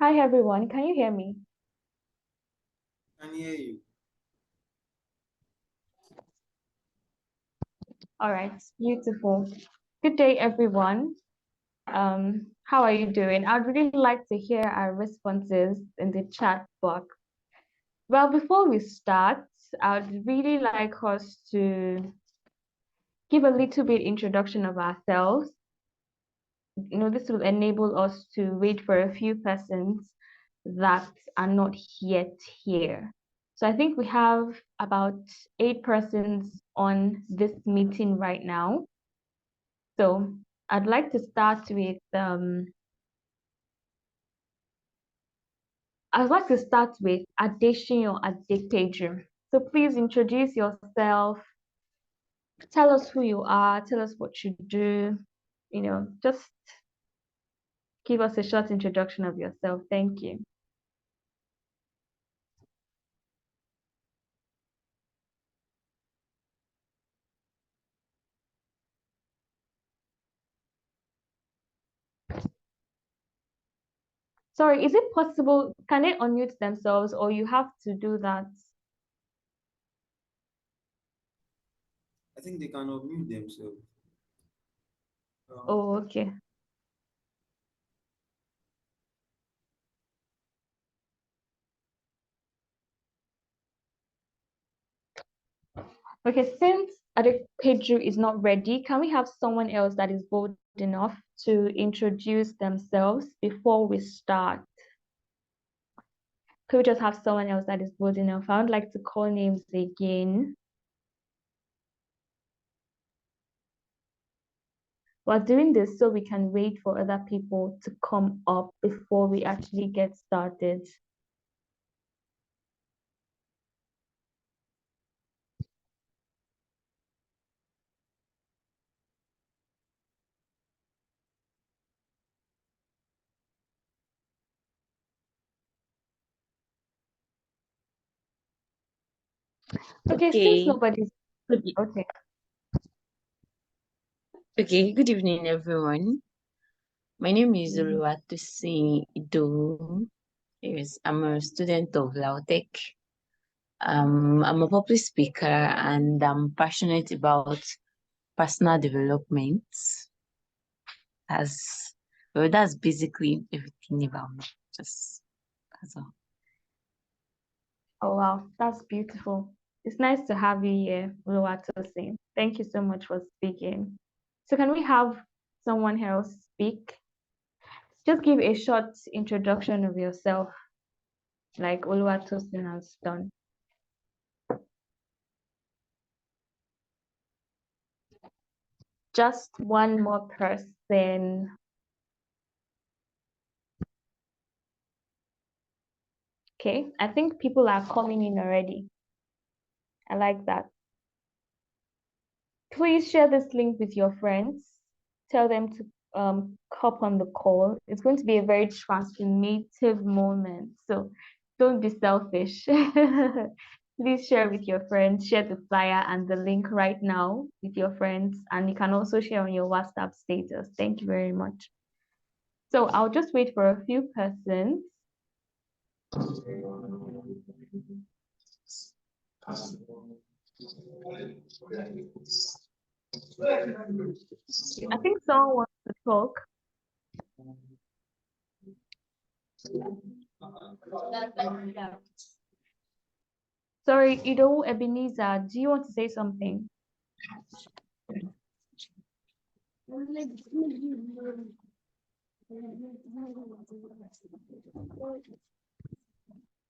Hi everyone, can you hear me? Can hear you. All right, beautiful. Good day, everyone. How are you doing? I'd really like to hear our responses in the chat box. Well, before we start, I'd really like us to give a little bit introduction of ourselves. This will enable us to wait for a few persons that are not yet here. So I think we have about 8 persons on this meeting right now. So I'd like to start with Adesina Adepeju. So please introduce yourself, tell us who you are, tell us what you do, just give us a short introduction of yourself. Thank you. Sorry, is it possible? Can they unmute themselves or you have to do that? I think they can unmute themselves. Oh, okay. Okay, since Adepeju is not ready, can we have someone else that is bold enough to introduce themselves before we start? Could we just have someone else that is bold enough? I would like to call names again. We're doing this so we can wait for other people to come up before we actually get started. Okay, since Okay. nobody's Good, okay. okay. Good evening, everyone. My name is Oluwatosin Idowu. Yes, I'm a student of Lautech. I'm a public speaker and I'm passionate about personal development. As well, that's basically everything about me. Just that's all. Oh wow, that's beautiful. It's nice to have you here, Oluwatosin. Thank you so much for speaking. So can we have someone else speak? Just give a short introduction of yourself, like Oluwatosin has done. Just one more person. Okay, I think people are coming in already. I like that. Please share this link with your friends. Tell them to hop on the call. It's going to be a very transformative moment. So don't be selfish. Please share with your friends. Share the flyer and the link right now with your friends. And you can also share on your WhatsApp status. Thank you very much. So I'll just wait for a few persons. I think someone wants to talk. Sorry, Ido Ebenezer, do you want to say something?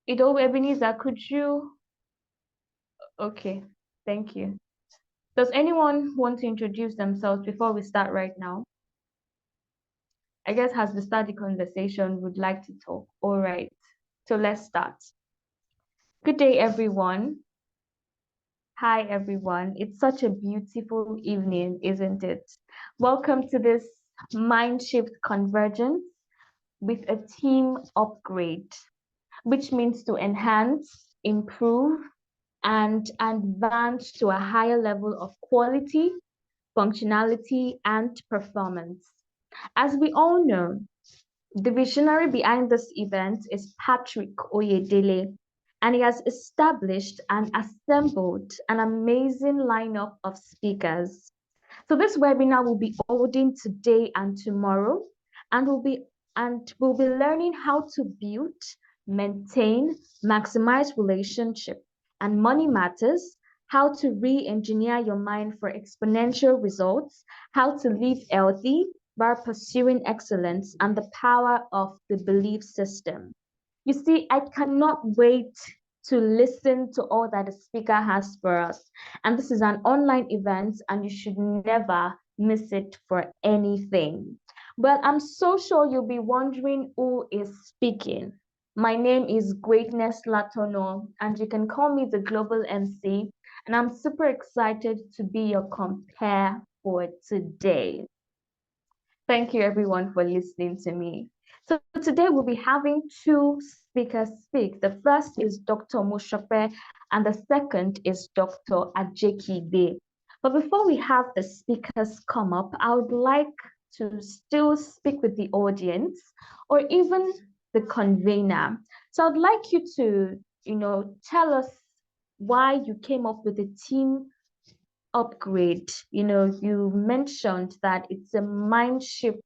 Ido Ebenezer, could you? Okay, thank you. Does anyone want to introduce themselves before we start right now? I guess as we start the conversation, would like to talk. All right, so let's start. Good day, everyone. Hi, everyone. It's such a beautiful evening, isn't it? Welcome to this Mind Shift Convergence with a team upgrade, which means to enhance, improve, and advance to a higher level of quality, functionality, and performance. As we all know, The visionary behind this event is Patrick Oyedele, and he has established and assembled an amazing lineup of speakers. So this webinar will be holding today and tomorrow, and we'll be learning how to build, maintain, maximize relationship and money matters, how to re-engineer your mind for exponential results, how to live healthy while pursuing excellence, and the power of the belief system. You see, I cannot wait to listen to all that the speaker has for us. And this is an online event, and you should never miss it for anything. But I'm so sure you'll be wondering who is speaking. My name is Greatness Latono, and you can call me the Global MC. And I'm super excited to be your compare for today. Thank you, everyone, for listening to me. So today we'll be having two speakers speak. The first is Dr. Mosope, and the second is Dr. Ajekiigbe. But before we have the speakers come up, I would like to still speak with the audience or even the convener. So I'd like you to, tell us why you came up with the team upgrade. You mentioned that it's a mind shift,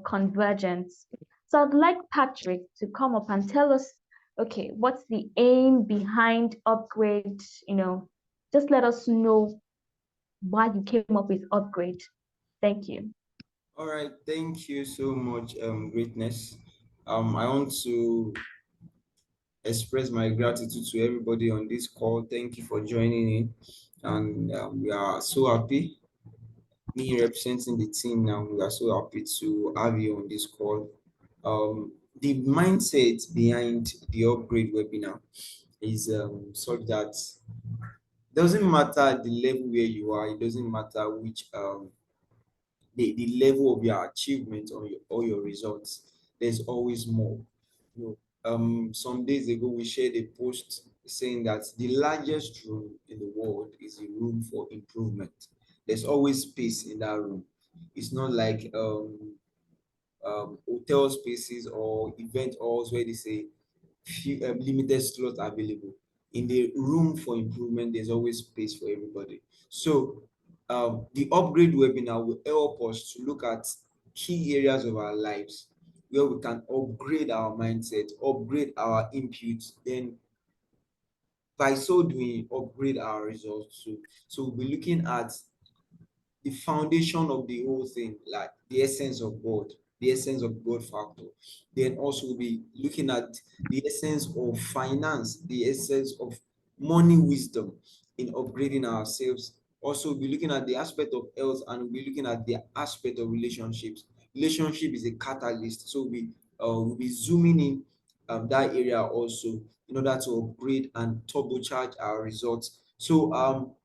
convergence. So I'd like Patrick to come up and tell us, okay, what's the aim behind upgrade? Just let us know why you came up with upgrade. Thank you. All right, thank you so much, Greatness. I want to express my gratitude to everybody on this call. Thank you for joining in, and we are so happy. Me representing the team now, we are so happy to have you on this call. The mindset behind the upgrade webinar is such that doesn't matter the level where you are, it doesn't matter which the level of your achievement or your results, there's always more. Some days ago we shared a post saying that the largest room in the world is a room for improvement. There's always space in that room. It's not like hotel spaces or event halls where they say few limited slots available. In the room for improvement, there's always space for everybody. So the upgrade webinar will help us to look at key areas of our lives where we can upgrade our mindset, upgrade our inputs, then by so doing, upgrade our results too. So we'll be looking at the foundation of the whole thing, like the essence of God, the essence of God factor. Then also we'll be looking at the essence of finance, the essence of money wisdom in upgrading ourselves. Also, we'll be looking at the aspect of health, and we'll be looking at the aspect of relationships. Relationship is a catalyst, so we'll be zooming in that area also in order to upgrade and turbocharge our results. So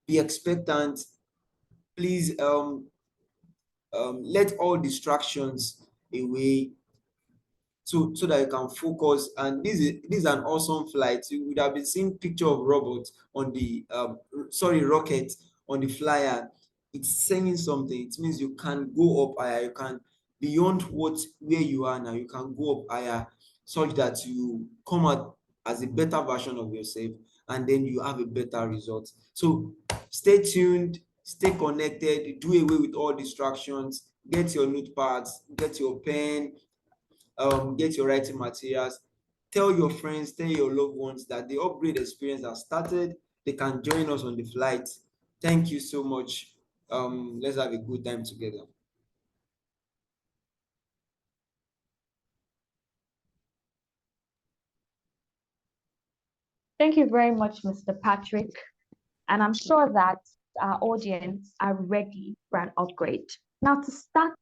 be expectant. Please let all distractions away so that you can focus. And this is an awesome flight. You would have been seeing picture of robots on the rocket on the flyer. It's saying something. It means you can go up higher, you can beyond where you are now, you can go up higher such that you come out as a better version of yourself, and then you have a better result. So stay tuned, stay connected, do away with all distractions, get your notepads, get your pen, get your writing materials. Tell your friends, tell your loved ones that the upgrade experience has started. They can join us on the flight. Thank you so much. Let's have a good time together. Thank you very much, Mr. Patrick. And I'm sure that our audience are ready for an upgrade. Now, to start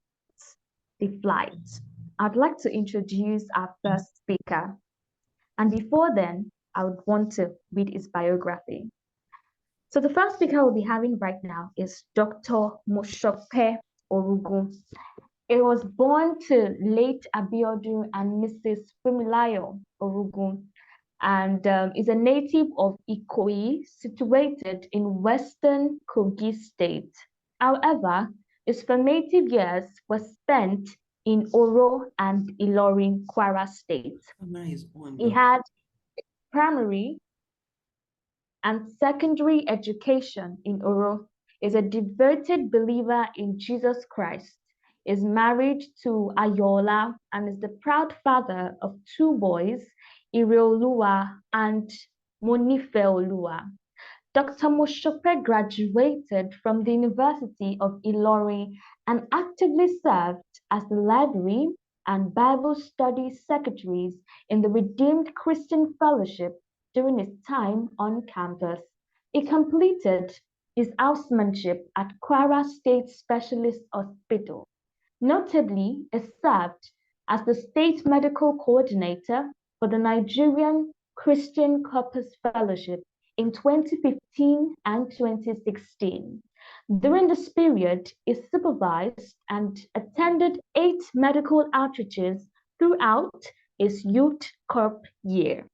the flight, I'd like to introduce our first speaker. And before then, I would want to read his biography. So the first speaker we'll be having right now is Dr. Mosope Orugun. He was born to late Abiodun and Mrs. Fumilayo Orugun, and is a native of Ikoyi, situated in western Kogi State. However, his formative years were spent in Oro and Ilorin, Kwara State. Camera is on, He though. had primary and secondary education in Oro, is a devoted believer in Jesus Christ, is married to Ayola, and is the proud father of two boys, Ireolua and Monifeolua. Dr. Mosope graduated from the University of Ilorin and actively served as the library and Bible study secretaries in the Redeemed Christian Fellowship during his time on campus. He completed his housemanship at Kwara State Specialist Hospital. Notably, he served as the state medical coordinator for the Nigerian Christian Corpus Fellowship in 2015 and 2016. During this period, he supervised and attended 8 medical outreaches throughout his youth corp year.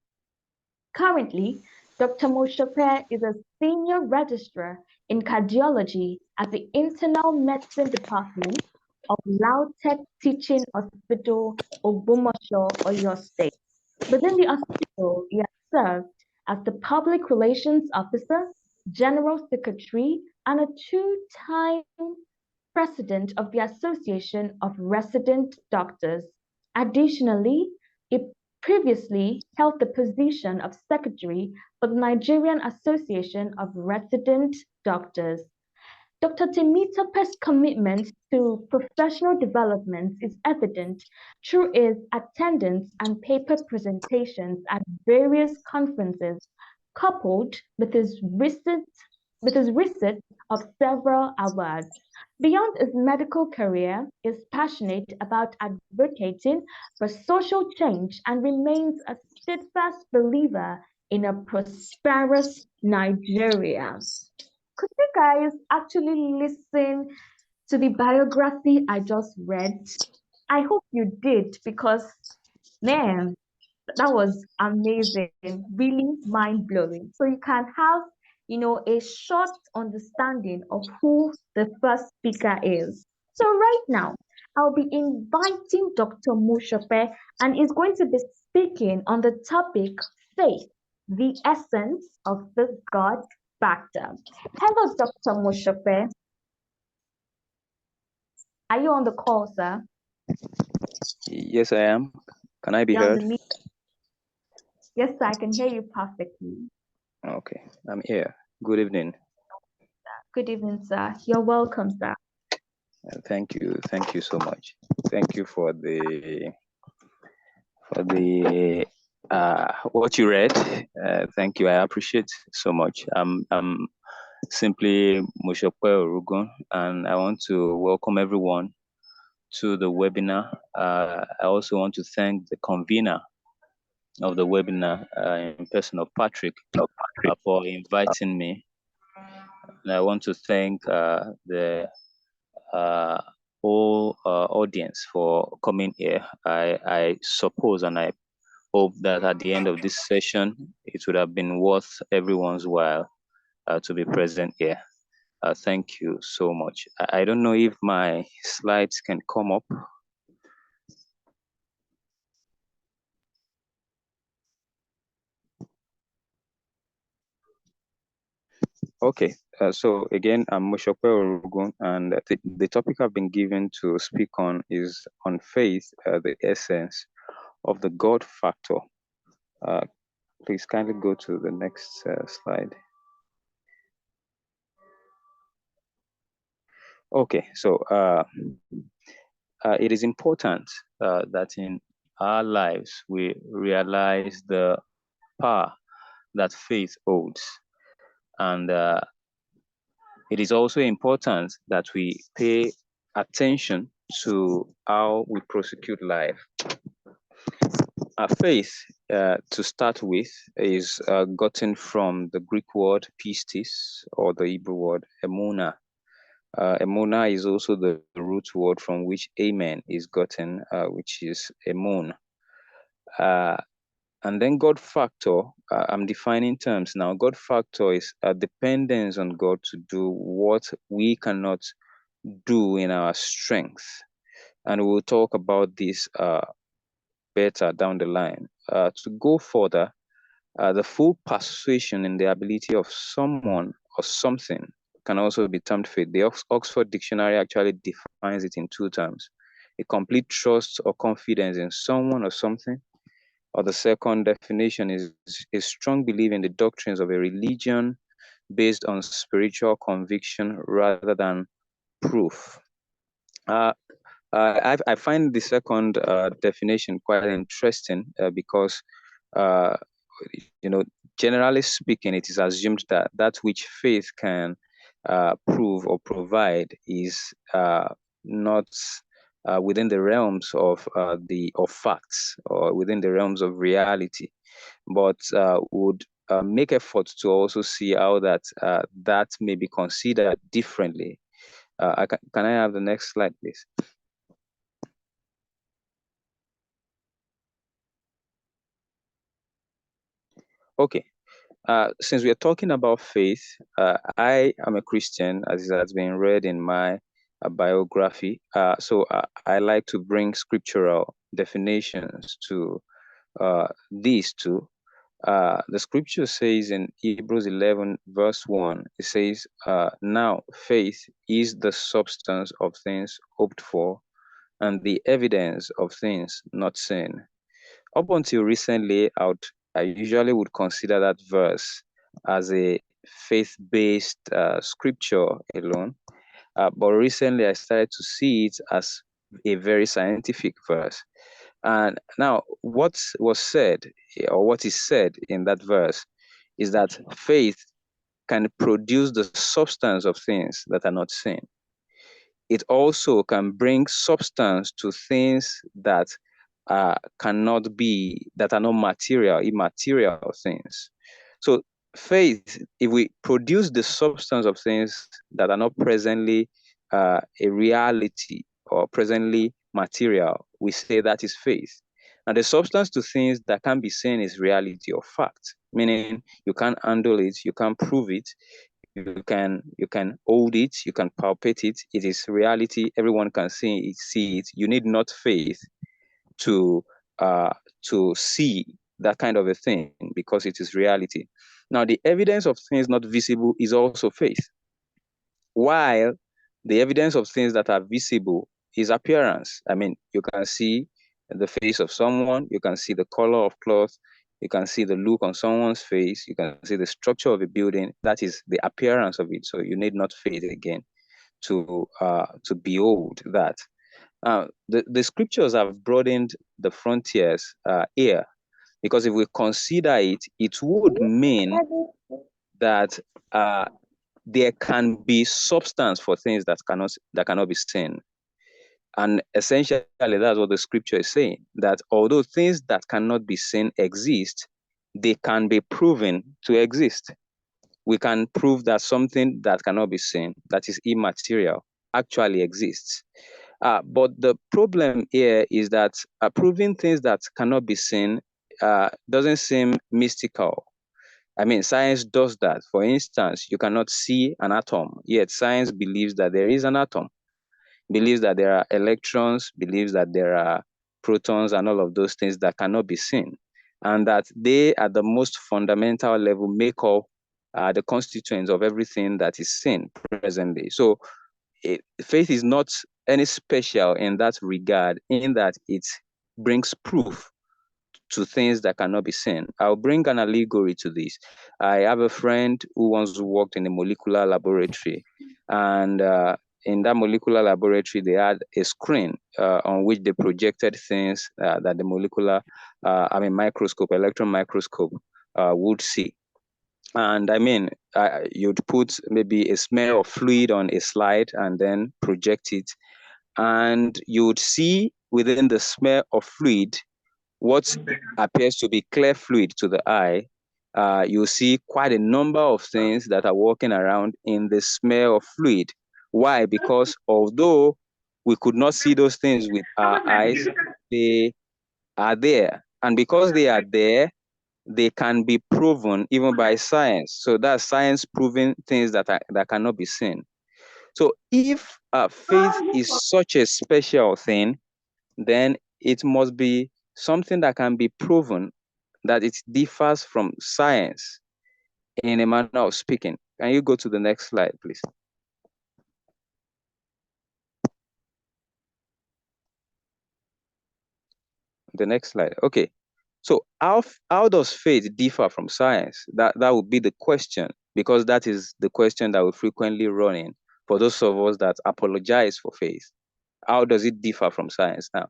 Currently, Dr. Mosope is a senior registrar in cardiology at the Internal Medicine Department of Lautech Teaching Hospital, Ogbomoso, Oyo State. Within the hospital, he has served as the Public Relations Officer, General Secretary, and a two-time President of the Association of Resident Doctors. Additionally, he previously held the position of Secretary for the Nigerian Association of Resident Doctors. Dr. Temitope's commitment to professional development is evident through his attendance and paper presentations at various conferences, coupled with his receipt of several awards. Beyond his medical career, he is passionate about advocating for social change and remains a steadfast believer in a prosperous Nigeria. Could you guys actually listen to the biography I just read? I hope you did because, man, that was amazing, really mind blowing. So you can have, a short understanding of who the first speaker is. So right now, I'll be inviting Dr. Mushope, and he's going to be speaking on the topic faith, the essence of the God factor. Hello, Dr. Mushope. Are you on the call, sir? Yes, I am. Can I be You're on the heard? meet. Yes, sir, I can hear you perfectly. Okay, I'm here. Good evening. Good evening, sir. You're welcome, sir. Thank you. Thank you so much. Thank you for the what you read. Thank you. I appreciate so much. I'm simply Mosope Orugun, and I want to welcome everyone to the webinar. I also want to thank the convener of the webinar in person of Patrick for inviting me. And I want to thank the whole audience for coming here. I suppose and I hope that at the end of this session, it would have been worth everyone's while to be present here. Thank you so much. I don't know if my slides can come up. Okay, so again, I'm Mosope Orugun, and the topic I've been given to speak on is on faith, the essence of the God factor. Please kindly go to the next slide. Okay, so it is important that in our lives we realize the power that faith holds. And it is also important that we pay attention to how we prosecute life. Our faith, to start with, is gotten from the Greek word pistis, or the Hebrew word emuna. Emuna is also the root word from which amen is gotten, which is emun. And then God factor, I'm defining terms now. God factor is a dependence on God to do what we cannot do in our strength. and we'll talk about this better down the line. To go further, the full persuasion in the ability of someone or something can also be termed faith. The Oxford Dictionary actually defines it in two terms: a complete trust or confidence in someone or something, or the second definition is a strong belief in the doctrines of a religion based on spiritual conviction rather than proof. I find the second definition quite interesting because, uh, generally speaking, it is assumed that that which faith can prove or provide is not within the realms of facts or within the realms of reality, but would make efforts to also see how that may be considered differently. Can I have the next slide, please? Okay. Since we are talking about faith, I am a Christian, as it has been read in my biography. So I like to bring scriptural definitions to these two. The scripture says in Hebrews 11, verse 1, it says, now faith is the substance of things hoped for and the evidence of things not seen. Up until recently, I usually would consider that verse as a faith-based scripture alone. But recently, I started to see it as a very scientific verse. And now, what was said, or what is said in that verse, is that faith can produce the substance of things that are not seen. It also can bring substance to things that that are not material, immaterial things. So faith, if we produce the substance of things that are not presently a reality or presently material, we say that is faith. And the substance to things that can be seen is reality or fact, meaning you can't handle it, you can't prove it, you can hold it, you can palpate it. It is reality. Everyone can see it. You need not faith to see that kind of a thing because it is reality. Now, the evidence of things not visible is also faith, while the evidence of things that are visible is appearance. I mean, you can see the face of someone, you can see the color of cloth, you can see the look on someone's face, you can see the structure of a building. That is the appearance of it. So you need not faith again to behold that. The scriptures have broadened the frontiers here, because if we consider it, it would mean that there can be substance for things that cannot be seen. And essentially, that's what the scripture is saying, that although things that cannot be seen exist, they can be proven to exist. We can prove that something that cannot be seen, that is immaterial, actually exists. But the problem here is that proving things that cannot be seen doesn't seem mystical. I mean, science does that. For instance, you cannot see an atom, yet science believes that there is an atom, believes that there are electrons, believes that there are protons and all of those things that cannot be seen, and that they, at the most fundamental level, make up the constituents of everything that is seen presently. So faith is not any special in that regard, in that it brings proof to things that cannot be seen. I'll bring an allegory to this. I have a friend who once worked in a molecular laboratory, and in that molecular laboratory, they had a screen on which they projected things that the electron microscope would see. And I mean, you'd put maybe a smear of fluid on a slide and then project it, and you would see within the smear of fluid what appears to be clear fluid to the eye. You see quite a number of things that are walking around in the smear of fluid. Why? Because although we could not see those things with our eyes, they are there. And because they are there, they can be proven even by science. So that's science proving things that cannot be seen. So if faith is such a special thing, then it must be something that can be proven, that it differs from science in a manner of speaking. Can you go to the next slide, please? The next slide. Okay. So how does faith differ from science? That would be the question, because that is the question that we frequently run in for those of us that apologize for faith. How does it differ from science? Now,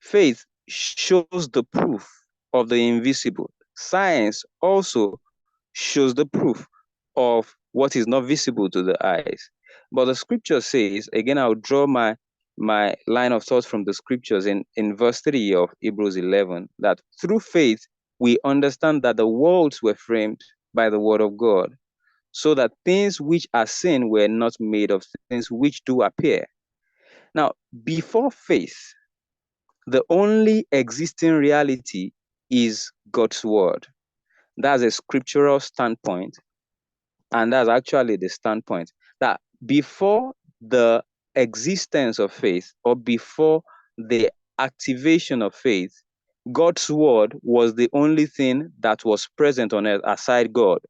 faith shows the proof of the invisible. Science also shows the proof of what is not visible to the eyes. But the scripture says, again, I'll draw my line of thought from the scriptures in verse 3 of Hebrews 11, that through faith we understand that the worlds were framed by the word of God, so that things which are seen were not made of things which do appear. Now, before faith, the only existing reality is God's word. That's a scriptural standpoint. And that's actually the standpoint, that before the existence of faith, or before the activation of faith, God's word was the only thing that was present on earth aside God.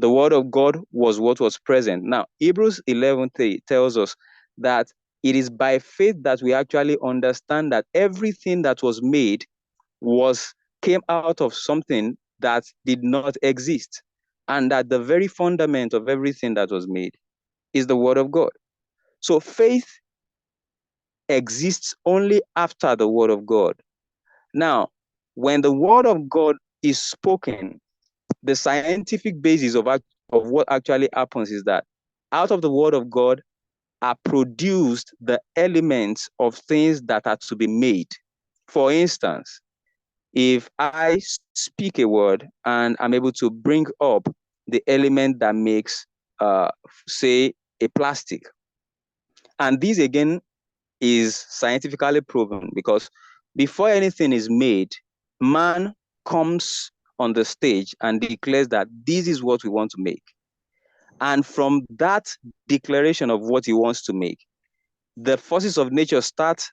The word of God was what was present. Now, Hebrews 11:3 tells us that it is by faith that we actually understand that everything that was made came out of something that did not exist, and that the very fundament of everything that was made is the word of God. So faith exists only after the word of God. Now, when the word of God is spoken, the scientific basis of what actually happens is that out of the word of God are produced the elements of things that are to be made. For instance, if I speak a word and I'm able to bring up the element that makes, say, a plastic, and this again is scientifically proven, because before anything is made, man comes on the stage and declares that this is what we want to make. And from that declaration of what he wants to make, the forces of nature start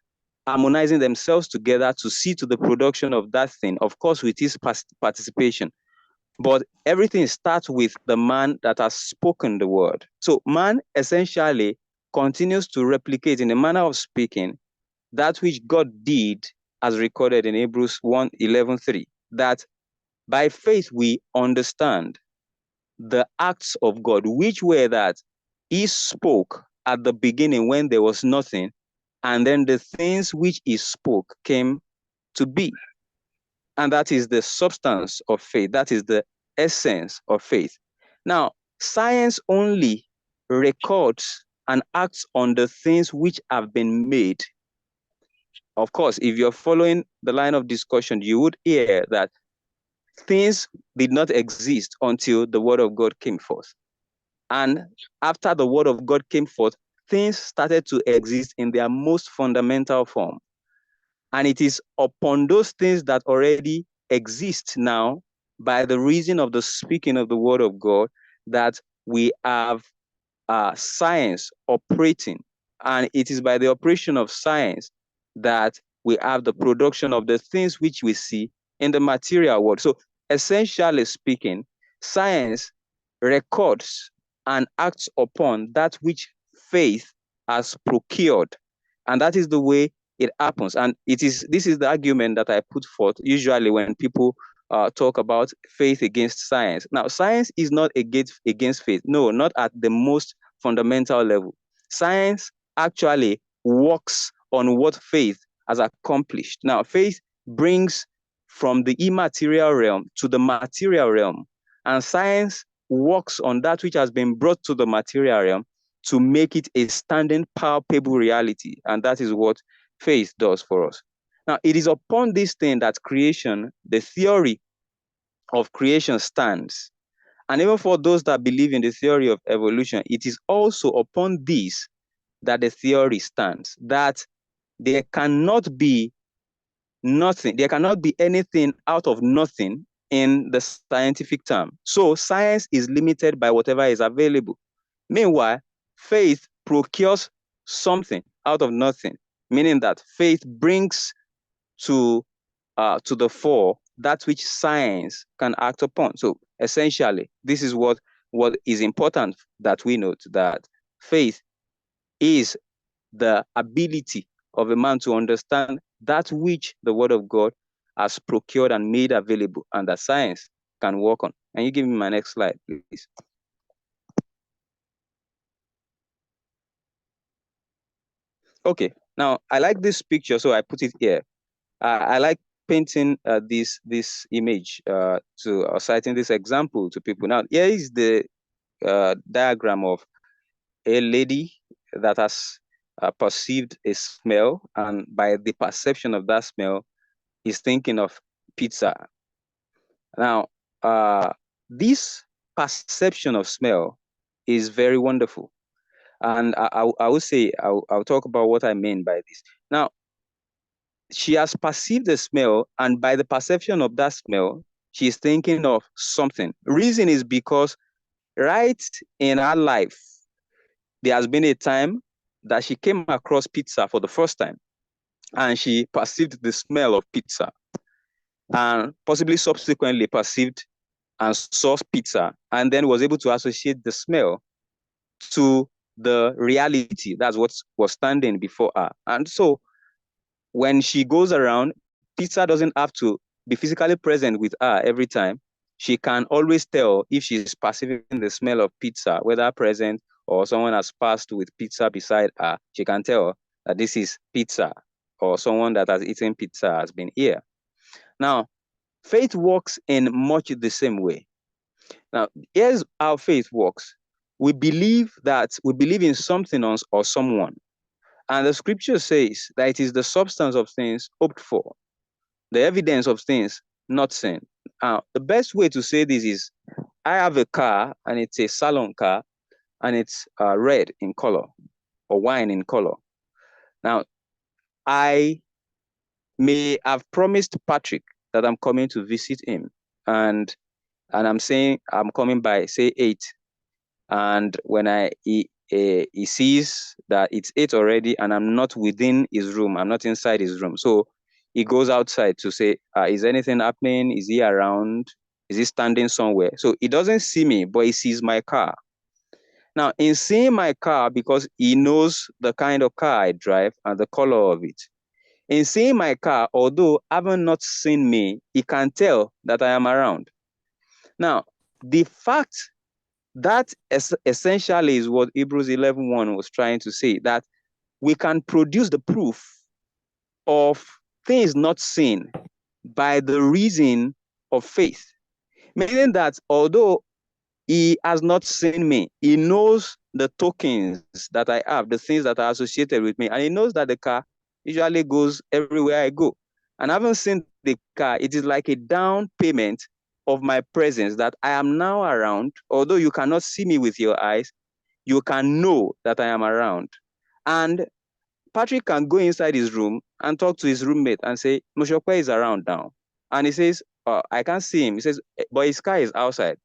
harmonizing themselves together to see to the production of that thing, of course, with his participation. But everything starts with the man that has spoken the word. So man essentially continues to replicate, in a manner of speaking, that which God did, as recorded in Hebrews 1:11:3, that by faith we understand the acts of God, which were that he spoke at the beginning when there was nothing, and then the things which he spoke came to be. And that is the substance of faith. That is the essence of faith. Now, science only records and acts on the things which have been made. Of course, if you're following the line of discussion, you would hear that things did not exist until the word of God came forth. And after the word of God came forth, things started to exist in their most fundamental form. And it is upon those things that already exist now, by the reason of the speaking of the word of God, that we have science operating. And it is by the operation of science that we have the production of the things which we see in the material world. So essentially speaking, science records and acts upon that which faith has procured. And that is the way it happens. And this is the argument that I put forth usually when people talk about faith against science. Now, science is not against faith. No, not at the most fundamental level. Science actually works on what faith has accomplished. Now, faith brings from the immaterial realm to the material realm, and science works on that which has been brought to the material realm to make it a standing, palpable reality. And that is what faith does for us. Now, it is upon this thing that creation, the theory of creation, stands. And even for those that believe in the theory of evolution, it is also upon this that the theory stands, that there cannot be nothing, there cannot be anything out of nothing in the scientific term. So science is limited by whatever is available. Meanwhile, faith procures something out of nothing, meaning that faith brings to the fore that which science can act upon. So essentially, this is what is important that we note, that faith is the ability of a man to understand that which the word of God has procured and made available, and that science can work on. And you give me my next slide, please. Okay, now I like this picture, so I put it here. I like painting this image to citing this example to people. Now, here is the diagram of a lady that has perceived a smell, and by the perception of that smell, is thinking of pizza. Now, this perception of smell is very wonderful. And I will say, I'll talk about what I mean by this. Now, she has perceived the smell, and by the perception of that smell, she is thinking of something. Reason is because right in her life, there has been a time that she came across pizza for the first time, and she perceived the smell of pizza, and possibly subsequently perceived and saw pizza, and then was able to associate the smell to the reality. That's what was standing before her. And so when she goes around, pizza doesn't have to be physically present with her every time. She can always tell if she's perceiving the smell of pizza, whether present or someone has passed with pizza beside her. She can tell that this is pizza, or someone that has eaten pizza has been here. Now, faith works in much the same way. Now, here's how faith works. We believe in something or someone. And the scripture says that it is the substance of things hoped for, the evidence of things not seen. The best way to say this is, I have a car, and it's a salon car, and it's red in color, or wine in color. Now, I may have promised Patrick that I'm coming to visit him, and I'm saying I'm coming by, say, 8. And when he sees that it's 8 already, and I'm not within his room, I'm not inside his room, so he goes outside to say, is anything happening? Is he around? Is he standing somewhere? So he doesn't see me, but he sees my car. Now, in seeing my car, because he knows the kind of car I drive and the color of it, in seeing my car, although having not seen me, he can tell that I am around. Now, the fact that essentially is what Hebrews 11:1 was trying to say, that we can produce the proof of things not seen by the reason of faith. Meaning that although he has not seen me, he knows the tokens that I have, the things that are associated with me, and he knows that the car usually goes everywhere I go. And having seen the car, it is like a down payment of my presence, that I am now around. Although you cannot see me with your eyes, you can know that I am around. And Patrick can go inside his room and talk to his roommate and say, Mosope is around now. And he says, I can't see him. He says, but his car is outside.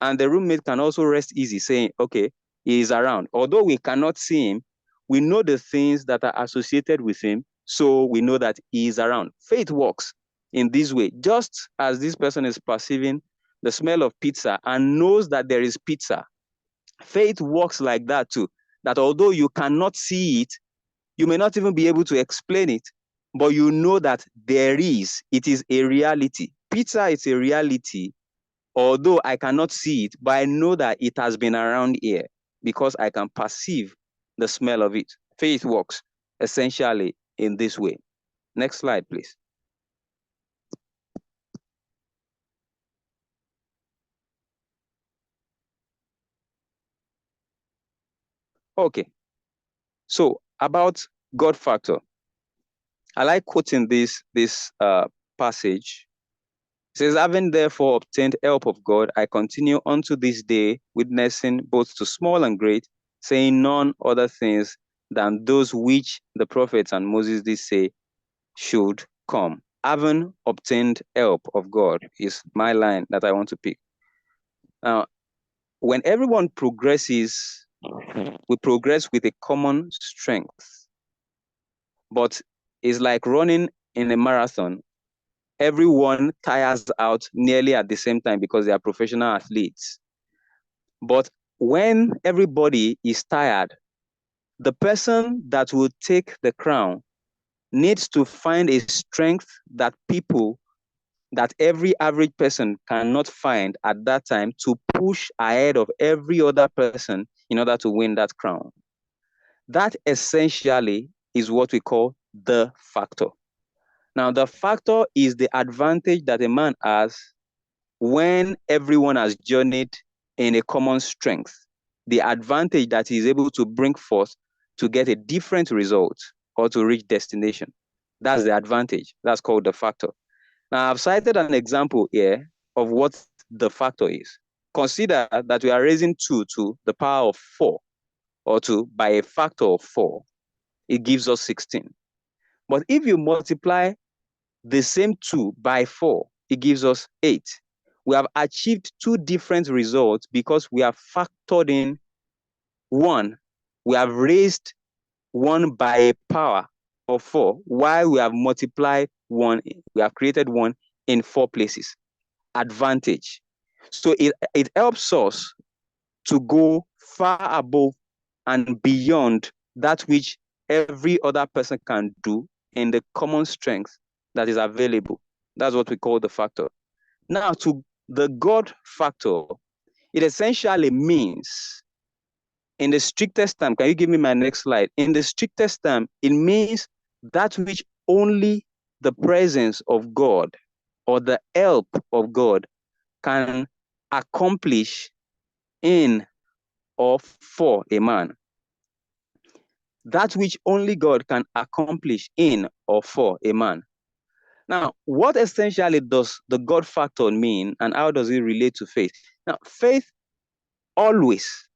And the roommate can also rest easy, saying, okay, he is around. Although we cannot see him, we know the things that are associated with him, so we know that he is around. Faith works in this way. Just as this person is perceiving the smell of pizza and knows that there is pizza, faith works like that too. That although you cannot see it, you may not even be able to explain it, but you know that it is a reality. Pizza is a reality, although I cannot see it, but I know that it has been around here because I can perceive the smell of it. Faith works essentially in this way. Next slide, please. Okay, so about God factor. I like quoting this passage. It says, having therefore obtained help of God, I continue unto this day, witnessing both to small and great, saying none other things than those which the prophets and Moses did say should come. Having obtained help of God is my line that I want to pick. Now, when everyone progresses We progress with a common strength. But it's like running in a marathon. Everyone tires out nearly at the same time because they are professional athletes. But when everybody is tired, the person that will take the crown needs to find a strength that every average person cannot find at that time to push ahead of every other person in order to win that crown. That essentially is what we call the factor. Now, the factor is the advantage that a man has when everyone has journeyed in a common strength, the advantage that he is able to bring forth to get a different result or to reach destination. That's the advantage. That's called the factor. Now, I've cited an example here of what the factor is. Consider that we are raising 2 to the power of 4, or 2 by a factor of 4. It gives us 16. But if you multiply the same 2 by 4, it gives us 8. We have achieved 2 different results because we have factored in 1. We have raised 1 by a power of 4, while we have multiplied 1, we have created 1 in 4 places. Advantage. So it helps us to go far above and beyond that which every other person can do in the common strength that is available. That's what we call the factor. Now, to the God factor, it essentially means, in the strictest term, can you give me my next slide? In the strictest term, it means that which only the presence of God or the help of God can accomplish in or for a man. That which only God can accomplish in or for a man. Now, what essentially does the God factor mean, and how does it relate to faith? Now, faith always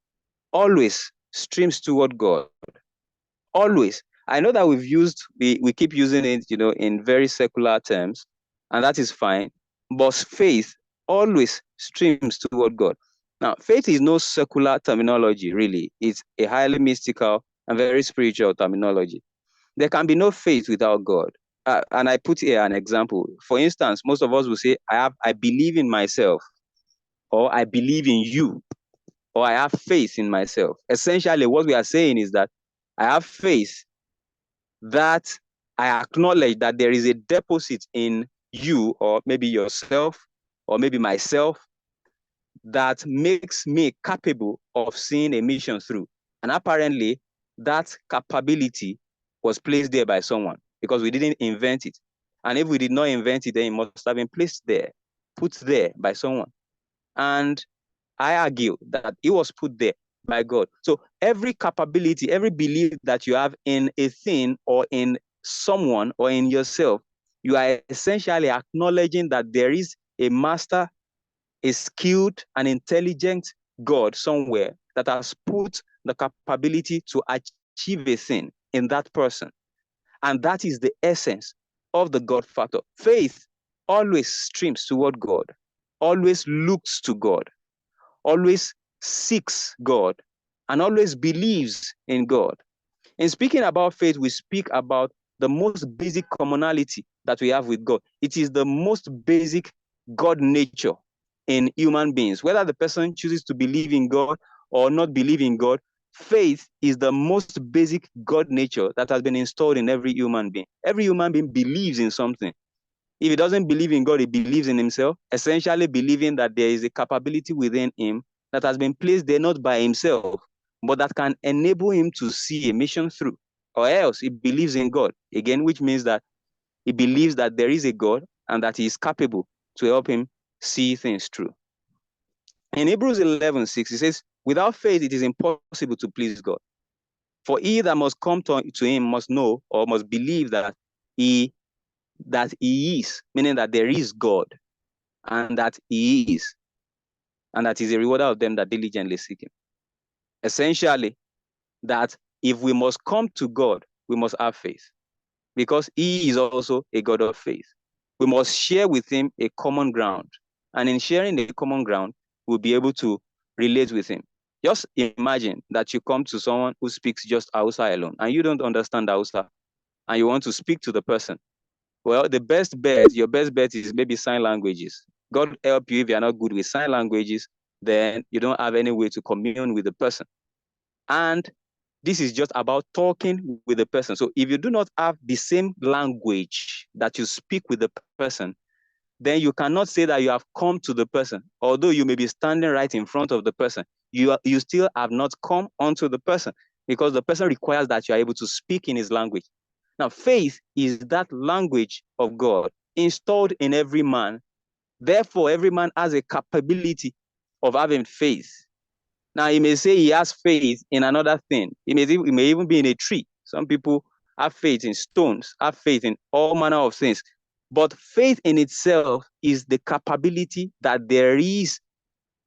streams toward God. Always. I know that we keep using it, in very secular terms, and that is fine. But faith always streams toward God. Now, faith is no secular terminology, really. It's a highly mystical and very spiritual terminology. There can be no faith without God. And I put here an example. For instance, most of us will say, I believe in myself, or I believe in you, or I have faith in myself. Essentially, what we are saying is that I have faith that I acknowledge that there is a deposit in you, or maybe yourself, or maybe myself, that makes me capable of seeing a mission through. And apparently, that capability was placed there by someone, because we didn't invent it. And if we did not invent it, then it must have been placed there, put there by someone. And I argue that it was put there by God. So every capability, every belief that you have in a thing or in someone or in yourself, you are essentially acknowledging that there is a master, a skilled and intelligent God somewhere that has put the capability to achieve a thing in that person. And that is the essence of the God factor. Faith always streams toward God, always looks to God, always seeks God, and always believes in God. In speaking about faith, we speak about the most basic commonality that we have with God. It is the most basic God nature in human beings. Whether the person chooses to believe in God or not believe in God, faith is the most basic God nature that has been installed in every human being. Every human being believes in something. If he doesn't believe in God, he believes in himself, essentially believing that there is a capability within him that has been placed there not by himself, but that can enable him to see a mission through. Or else he believes in God, again, which means that he believes that there is a God and that he is capable to help him see things through. In Hebrews 11:6, it says, without faith, it is impossible to please God. For he that must come to him must know or must believe that he is, meaning that there is God, and that he is, and that he's a rewarder of them that diligently seek him. Essentially, that if we must come to God, we must have faith, because he is also a God of faith. We must share with him a common ground, and in sharing the common ground, we'll be able to relate with him. Just imagine that you come to someone who speaks just Hausa alone and you don't understand Hausa and you want to speak to the person. Well, your best bet is maybe sign languages. God help you if you're not good with sign languages, then you don't have any way to commune with the person. And this is just about talking with the person. So if you do not have the same language that you speak with the person, then you cannot say that you have come to the person. Although you may be standing right in front of the person, you still have not come onto the person, because the person requires that you are able to speak in his language. Now, faith is that language of God installed in every man. Therefore, every man has a capability of having faith. Now, he may say he has faith in another thing. It may even be in a tree. Some people have faith in stones, have faith in all manner of things. But faith in itself is the capability that there is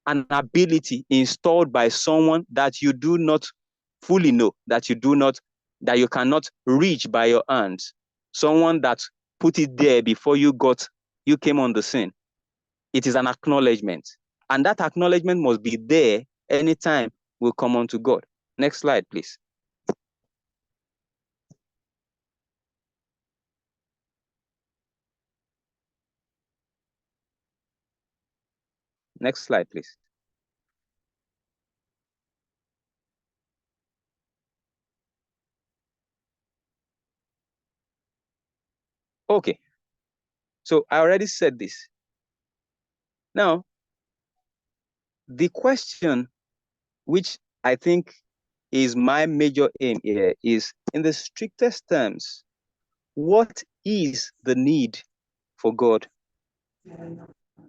an ability installed by someone that you do not fully know, that you cannot reach by your hands. Someone that put it there before you came on the scene. It is an acknowledgement. And that acknowledgement must be there anytime we come unto God. Next slide, please. Next slide, please. Okay. So I already said this. Now, the question, which I think is my major aim here, is in the strictest terms, what is the need for God?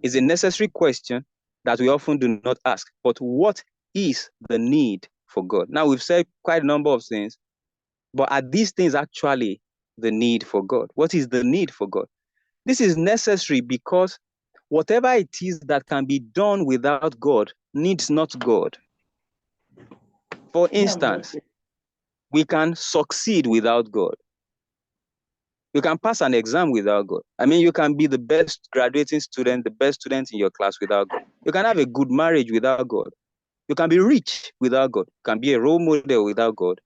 It's a necessary question that we often do not ask, but what is the need for God? Now, we've said quite a number of things, but are these things actually the need for God? What is the need for God? This is necessary because whatever it is that can be done without God needs not God. For instance, we can succeed without God. You can pass an exam without God. I mean, you can be the best graduating student, the best student in your class without God. You can have a good marriage without God. You can be rich without God. You can be a role model without God.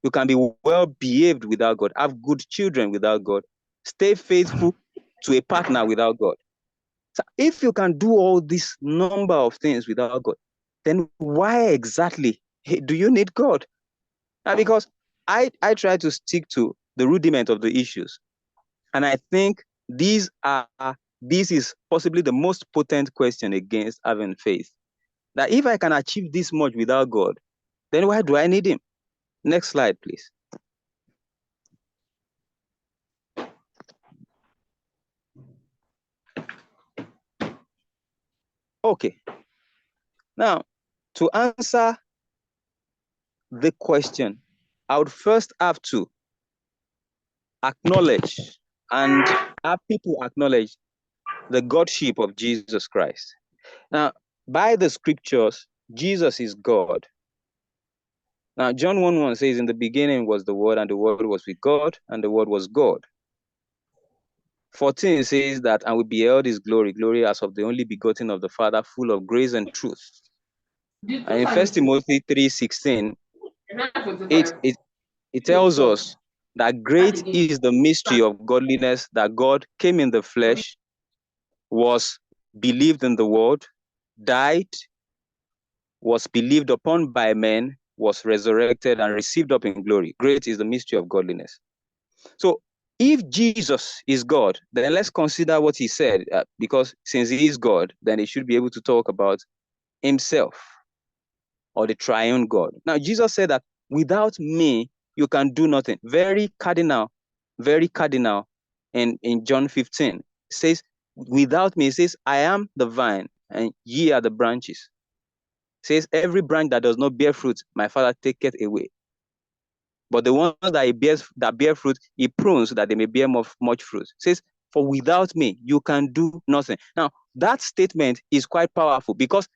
You can be well behaved without God. Have good children without God. Stay faithful to a partner without God. So if you can do all this number of things without God, then why exactly do you need God? Now, because I try to stick to the rudiment of the issues. And I think this is possibly the most potent question against having faith. That if I can achieve this much without God, then why do I need him? Next slide, please. Okay. Now, to answer the question, I would first have to acknowledge and have people acknowledge the Godship of Jesus Christ. Now, by the scriptures, Jesus is God. Now, John 1:1 says, in the beginning was the Word, and the Word was with God, and the Word was God. 14 says that, and we beheld his glory, glory as of the only begotten of the Father, full of grace and truth. And in 1 Timothy 3:16, it tells us that great is the mystery of godliness, that God came in the flesh, was believed in the world, died, was believed upon by men, was resurrected, and received up in glory. Great is the mystery of godliness. So if Jesus is God, then let's consider what he said, because since he is God, then he should be able to talk about himself or the triune God. Now, Jesus said that without me, you can do nothing. Very cardinal in John 15. It says, without me, it says, I am the vine and ye are the branches. It says, every branch that does not bear fruit, my Father taketh away. But the ones that bear fruit, he prunes so that they may bear much fruit. It says, for without me, you can do nothing. Now, that statement is quite powerful because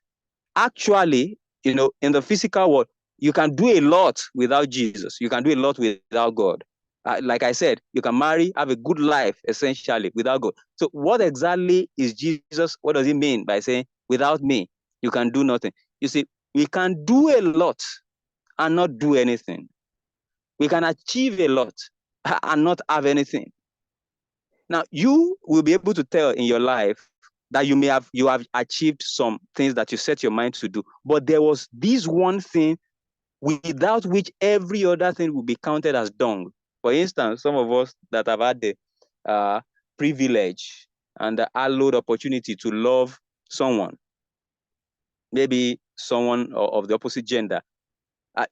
actually, in the physical world, you can do a lot without Jesus. You can do a lot without God. Like I said, you can marry, have a good life, essentially, without God. So what exactly is Jesus? What does he mean by saying, without me, you can do nothing? You see, We can do a lot and not do anything. We can achieve a lot and not have anything. Now, you will be able to tell in your life that you have achieved some things that you set your mind to do, but there was this one thing without which every other thing will be counted as dung. For instance, some of us that have had the privilege and the hallowed opportunity to love someone, maybe someone of the opposite gender,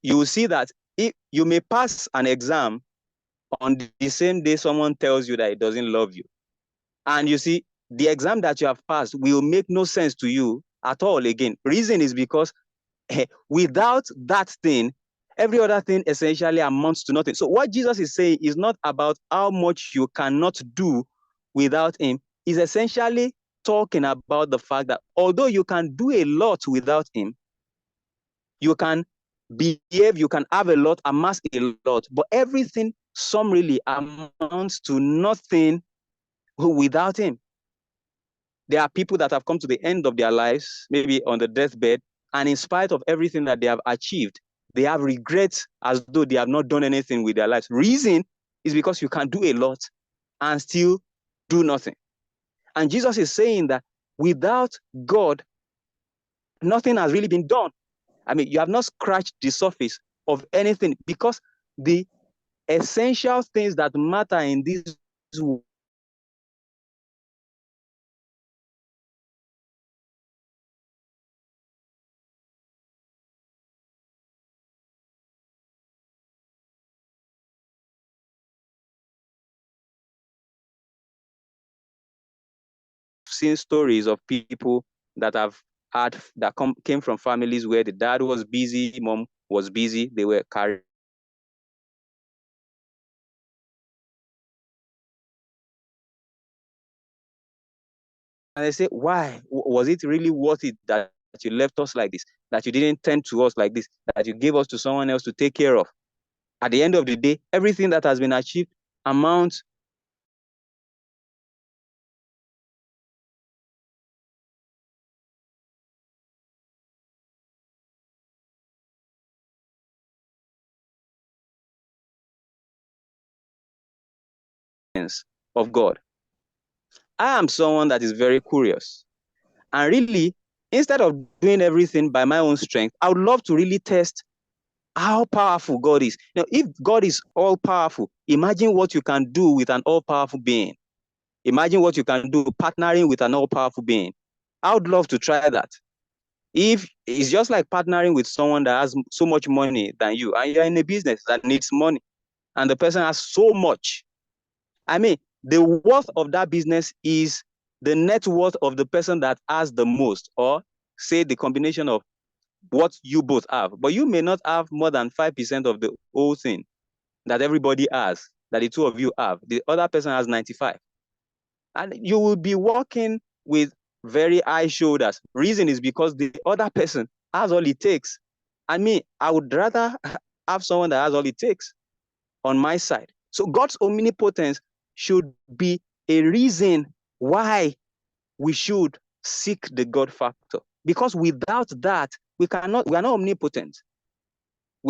you will see that if you may pass an exam on the same day someone tells you that it doesn't love you. And you see, the exam that you have passed will make no sense to you at all again. Reason is because without that thing, every other thing essentially amounts to nothing. So what Jesus is saying is not about how much you cannot do without him. He's essentially talking about the fact that although you can do a lot without him, you can behave, you can have a lot, amass a lot, but everything summarily amounts to nothing without him. There are people that have come to the end of their lives, maybe on the deathbed, and in spite of everything that they have achieved, they have regrets as though they have not done anything with their lives. Reason is because you can do a lot and still do nothing. And Jesus is saying that without God, nothing has really been done. I mean, you have not scratched the surface of anything, because the essential things that matter in this world seen stories of people that have came from families where the dad was busy, mom was busy, they were carrying. And I say, why was it really worth it that you left us like this, that you didn't tend to us like this, that you gave us to someone else to take care of? At the end of the day, everything that has been achieved amounts of God. I am someone that is very curious. And really, instead of doing everything by my own strength, I would love to really test how powerful God is. Now, if God is all powerful, imagine what you can do with an all powerful being. Imagine what you can do partnering with an all powerful being. I would love to try that. If it's just like partnering with someone that has so much money than you, and you're in a business that needs money, and the person has so much. I mean, the worth of that business is the net worth of the person that has the most, or say the combination of what you both have. But you may not have more than 5% of the whole thing that everybody has, that the two of you have. The other person has 95. And you will be working with very high shoulders. Reason is because the other person has all it takes. I mean, I would rather have someone that has all it takes on my side. So God's omnipotence should be a reason why we should seek the God factor. Because without that, we are not omnipotent.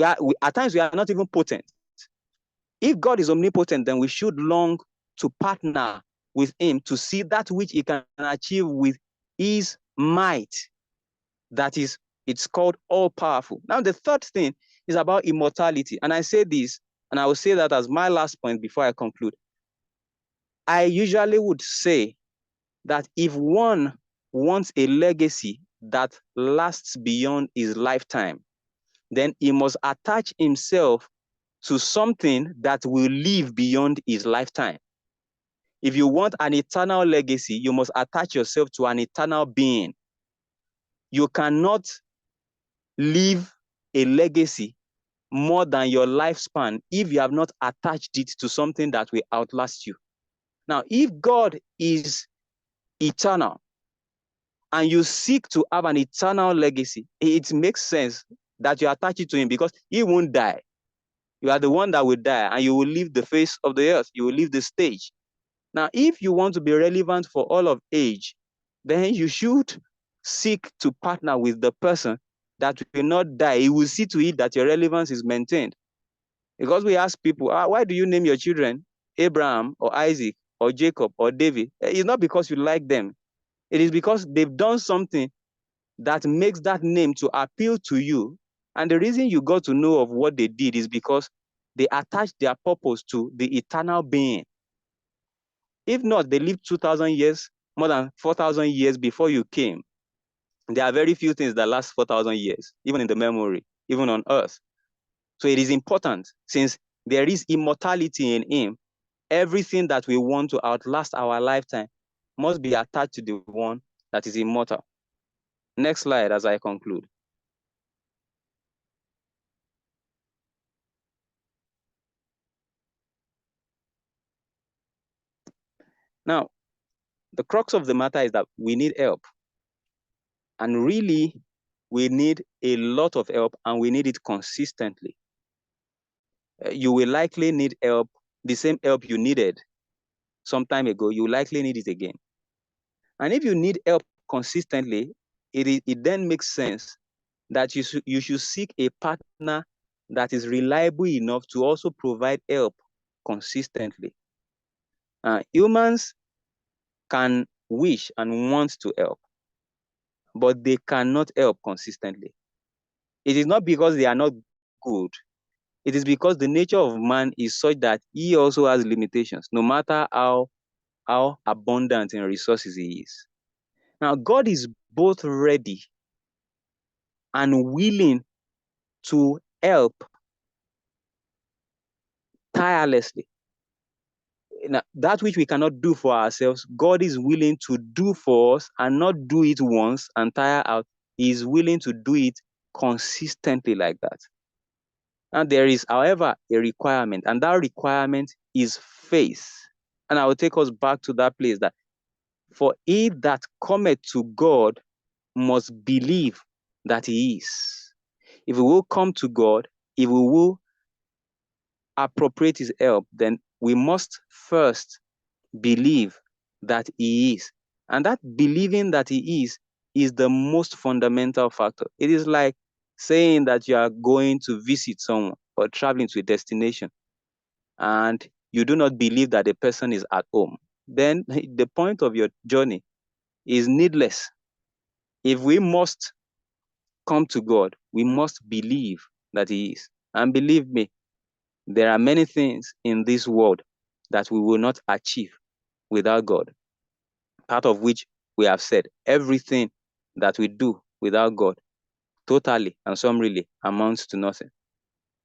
At times we are not even potent. If God is omnipotent, then we should long to partner with him to see that which he can achieve with his might. That is, it's called all powerful. Now, the third thing is about immortality. And I say this, and I will say that as my last point before I conclude. I usually would say that if one wants a legacy that lasts beyond his lifetime, then he must attach himself to something that will live beyond his lifetime. If you want an eternal legacy, you must attach yourself to an eternal being. You cannot leave a legacy more than your lifespan if you have not attached it to something that will outlast you. Now, if God is eternal and you seek to have an eternal legacy, it makes sense that you attach it to him, because he won't die. You are the one that will die, and you will leave the face of the earth. You will leave the stage. Now, if you want to be relevant for all of age, then you should seek to partner with the person that will not die. He will see to it that your relevance is maintained. Because we ask people, why do you name your children Abraham or Isaac or Jacob or David? It's not because you like them. It is because they've done something that makes that name to appeal to you. And the reason you got to know of what they did is because they attached their purpose to the eternal being. If not, they lived 2,000 years, more than 4,000 years before you came. There are very few things that last 4,000 years, even in the memory, even on earth. So it is important, since there is immortality in him, everything that we want to outlast our lifetime must be attached to the one that is immortal. Next slide as I conclude. Now, the crux of the matter is that we need help. And really, we need a lot of help, and we need it consistently. You will likely need help, the same help you needed some time ago, you likely need it again. And if you need help consistently, it then makes sense that you should seek a partner that is reliable enough to also provide help consistently. Humans can wish and want to help, but they cannot help consistently. It is not because they are not good. It is because the nature of man is such that he also has limitations, no matter how abundant in resources he is. Now, God is both ready and willing to help tirelessly. Now, that which we cannot do for ourselves, God is willing to do for us, and not do it once and tire out. He is willing to do it consistently like that. And there is, however, a requirement, and that requirement is faith. And I will take us back to that place that for he that cometh to God must believe that he is. If we will come to God, if we will appropriate his help, then we must first believe that he is. And that believing that he is the most fundamental factor. It is like saying that you are going to visit someone or traveling to a destination, and you do not believe that the person is at home. Then the point of your journey is needless. If we must come to God, we must believe that he is. And believe me, there are many things in this world that we will not achieve without God. Part of which we have said, everything that we do without God totally and summarily amounts to nothing.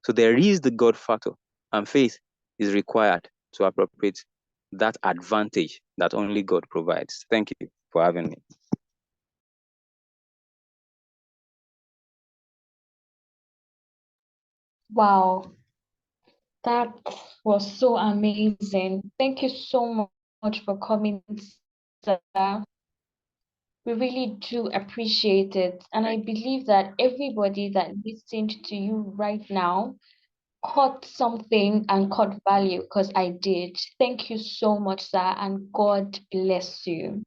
So there is the God factor, and faith is required to appropriate that advantage that only God provides. Thank you for having me. Wow, that was so amazing. Thank you so much for coming, sir. We really do appreciate it. And I believe that everybody that listened to you right now caught something and caught value, because I did. Thank you so much, sir, and God bless you.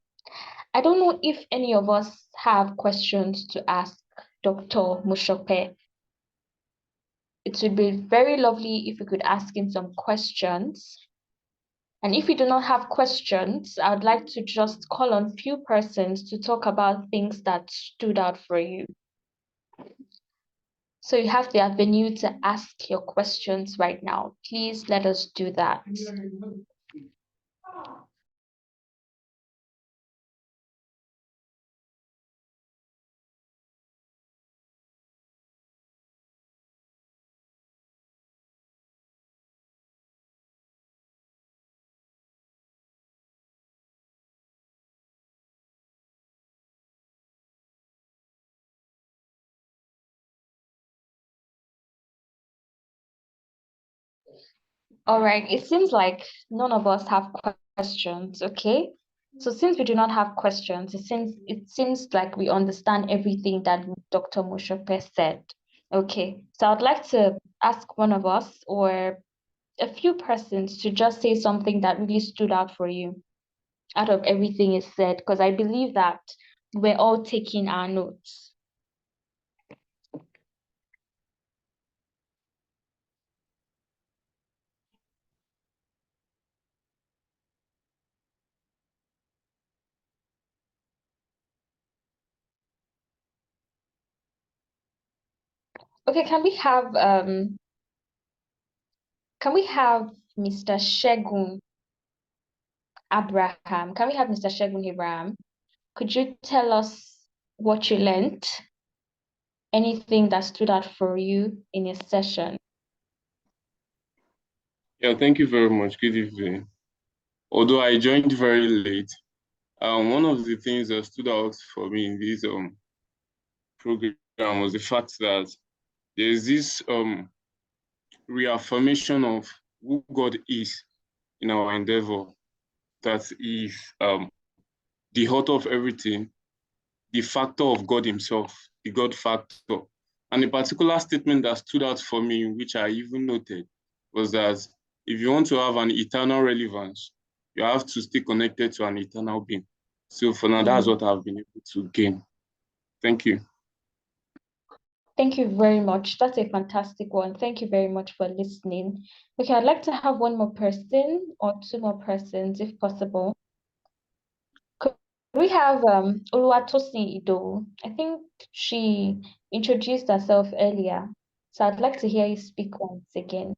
I don't know if any of us have questions to ask Dr. Mosope. It would be very lovely if you could ask him some questions. And if you do not have questions, I would like to just call on few persons to talk about things that stood out for you. So you have the avenue to ask your questions right now. Please let us do that. All right, it seems like none of us have questions, okay? So since we do not have questions, it seems like we understand everything that Dr. Mosope said. Okay, so I'd like to ask one of us or a few persons to just say something that really stood out for you out of everything is said, because I believe that we're all taking our notes. Okay, can we have Mr. Shegun Abraham? Can we have Mr. Shegun Abraham? Could you tell us what you learned? Anything that stood out for you in a session? Yeah, thank you very much. Good evening. Although I joined very late, one of the things that stood out for me in this program was the fact that there's this reaffirmation of who God is in our endeavor. That is the author of everything, the factor of God Himself, the God factor. And a particular statement that stood out for me, which I even noted, was that if you want to have an eternal relevance, you have to stay connected to an eternal being. So for now, that's what I've been able to gain. Thank you. Thank you very much. That's a fantastic one. Thank you very much for listening. Okay, I'd like to have one more person or two more persons, if possible. Could we have Oluwatosin Ido? I think she introduced herself earlier. So I'd like to hear you speak once again.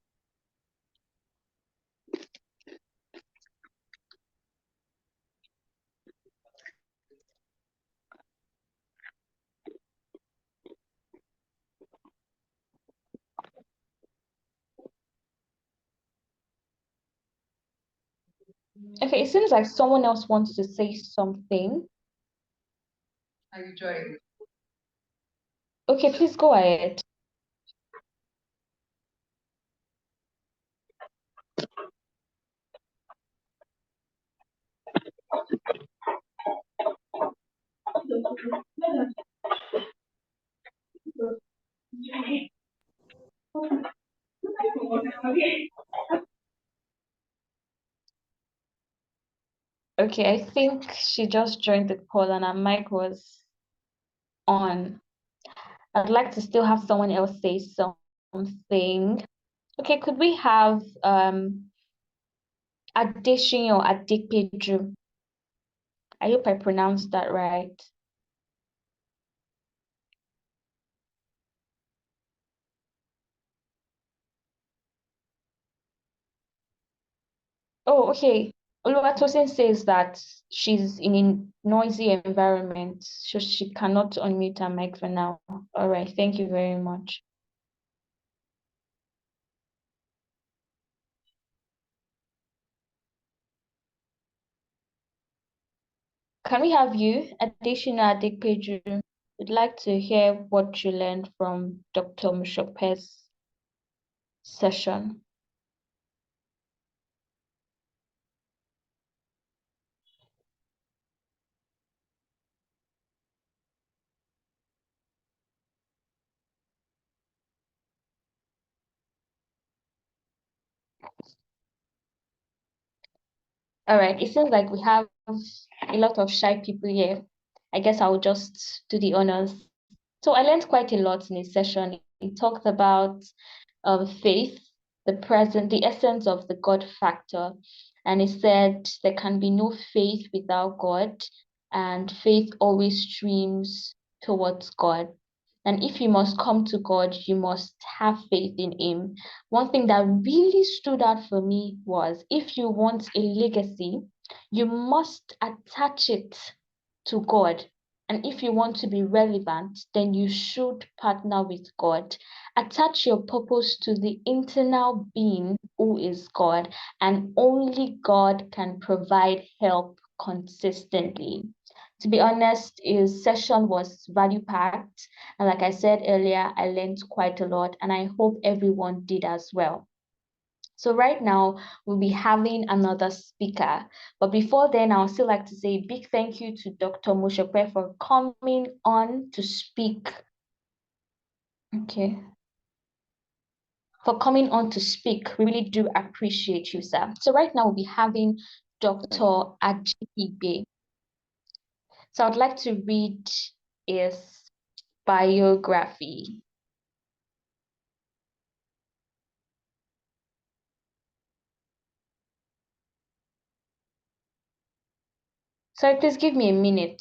Okay, it seems like someone else wants to say something. Are you joining? Okay, please go ahead. Okay, I think she just joined the call and her mic was on. I'd like to still have someone else say something. Okay, could we have Adesina or Adepeju? I hope I pronounced that right. Oh, okay. Oluwatosin says that she's in a noisy environment, so she cannot unmute her mic for now. All right, thank you very much. Can we have you, Adesina Adepeju? We'd like to hear what you learned from Dr. Mosope's session. All right, it seems like we have a lot of shy people here. I guess I'll just do the honors. So I learned quite a lot in this session. It talked about faith, the essence of the God factor. And it said there can be no faith without God, and faith always streams towards God. And if you must come to God, you must have faith in Him. One thing that really stood out for me was if you want a legacy, you must attach it to God. And if you want to be relevant, then you should partner with God. Attach your purpose to the internal being who is God, and only God can provide help consistently. To be honest, his session was value packed. And like I said earlier, I learned quite a lot, and I hope everyone did as well. So right now, we'll be having another speaker. But before then, I would still like to say a big thank you to Dr. Mosope for coming on to speak. Okay. For coming on to speak. We really do appreciate you, sir. So right now, we'll be having Dr. Ajekiigbe. So I'd like to read his biography. So please give me a minute.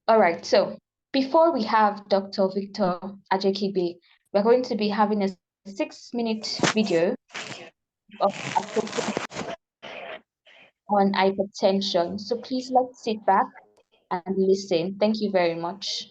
All right, so before we have Dr. Victor Ajekiigbe, we're going to be having a 6-minute video of on hypertension. So please let's sit back and listen. Thank you very much.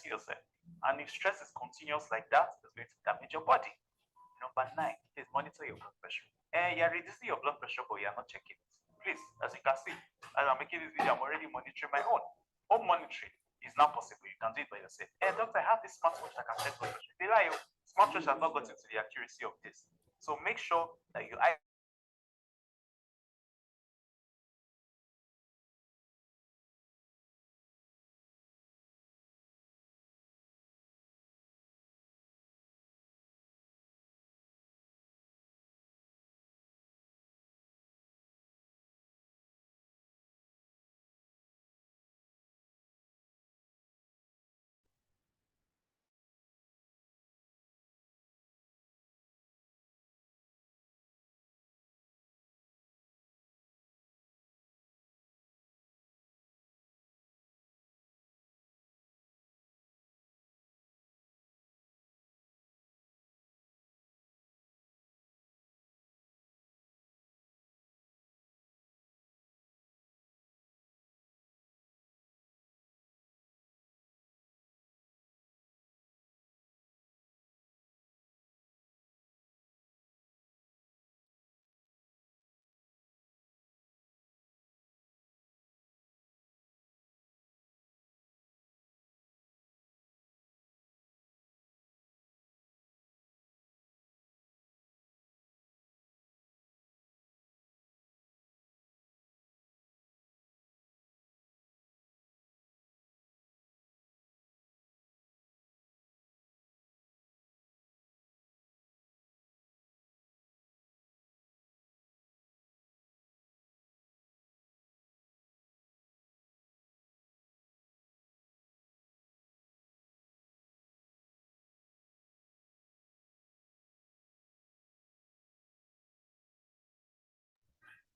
yourself. And if stress is continuous like that, it's going to damage your body. Number 9 is monitor your blood pressure. You're reducing your blood pressure, but you're not checking it. Please, as you can see, as I'm making this video, I'm already monitoring my own. Home monitoring is not possible. You can do it by yourself. Doctor, I have this smartwatch that can check blood pressure. They lie. Smartwatch has not gotten to the accuracy of this. So make sure that you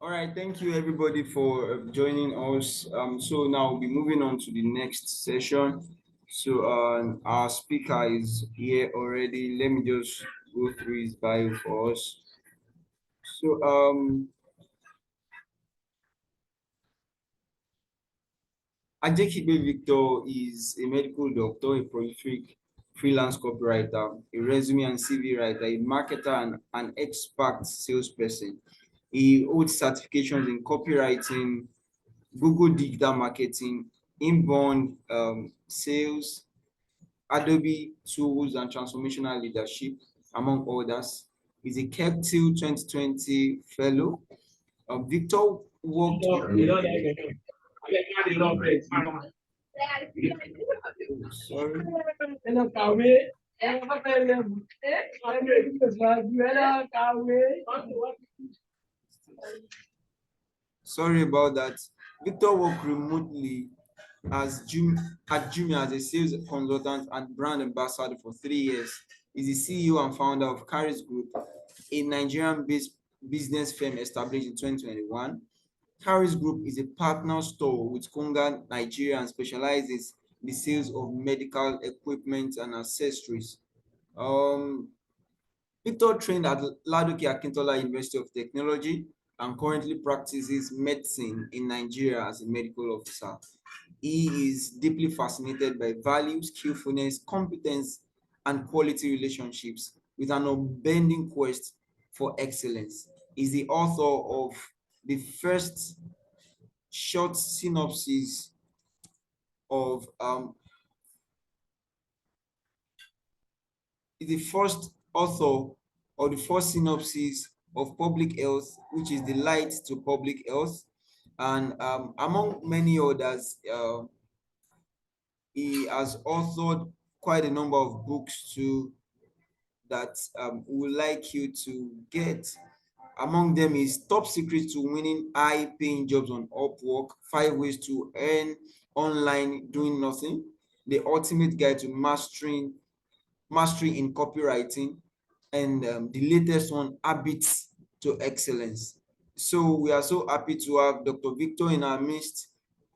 All right, thank you everybody for joining us. So now we'll be moving on to the next session. So our speaker is here already. Let me just go through his bio for us. So Ajekiigbe Victor is a medical doctor, a prolific freelance copywriter, a resume and CV writer, a marketer, and an expert salesperson. He holds certifications in copywriting, Google digital marketing, inbound sales, Adobe tools, and transformational leadership, among others. He's a Healthful 2020 fellow. Victor worked. Sorry. Sorry about that. Victor worked remotely at Jumia as a sales consultant and brand ambassador for 3 years. He's the CEO and founder of Caris Group, a Nigerian-based business firm established in 2021. Caris Group is a partner store with Konga, Nigeria, and specializes in the sales of medical equipment and accessories. Um, Victor trained at Ladoke Akintola University of Technology and currently practices medicine in Nigeria as a medical officer. He is deeply fascinated by values, skillfulness, competence, and quality relationships with an unbending quest for excellence. He's the author of the first short synopsis of is the first author of the first synopsis of public health, which is the light to public health, and among many others, he has authored quite a number of books too that we would like you to get. Among them is Top Secrets to Winning High-Paying Jobs on Upwork, 5 Ways to Earn Online Doing Nothing, The Ultimate Guide to Mastery in Copywriting, and the latest one, Habits to Excellence. So we are so happy to have Dr. Victor in our midst.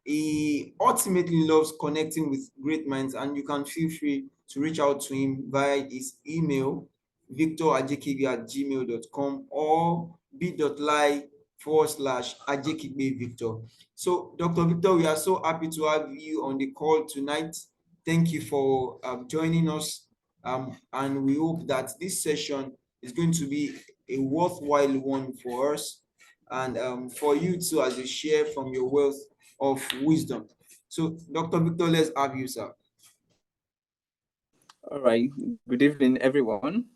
He ultimately loves connecting with great minds, and you can feel free to reach out to him via his email, victorajekiigbe@gmail.com, or bit.ly/Ajekiigbe So, Dr. Victor, we are so happy to have you on the call tonight. Thank you for joining us. And we hope that this session is going to be a worthwhile one for us and for you too, as you share from your wealth of wisdom. So, Dr. Victor, let's have you, sir. All right. Good evening, everyone.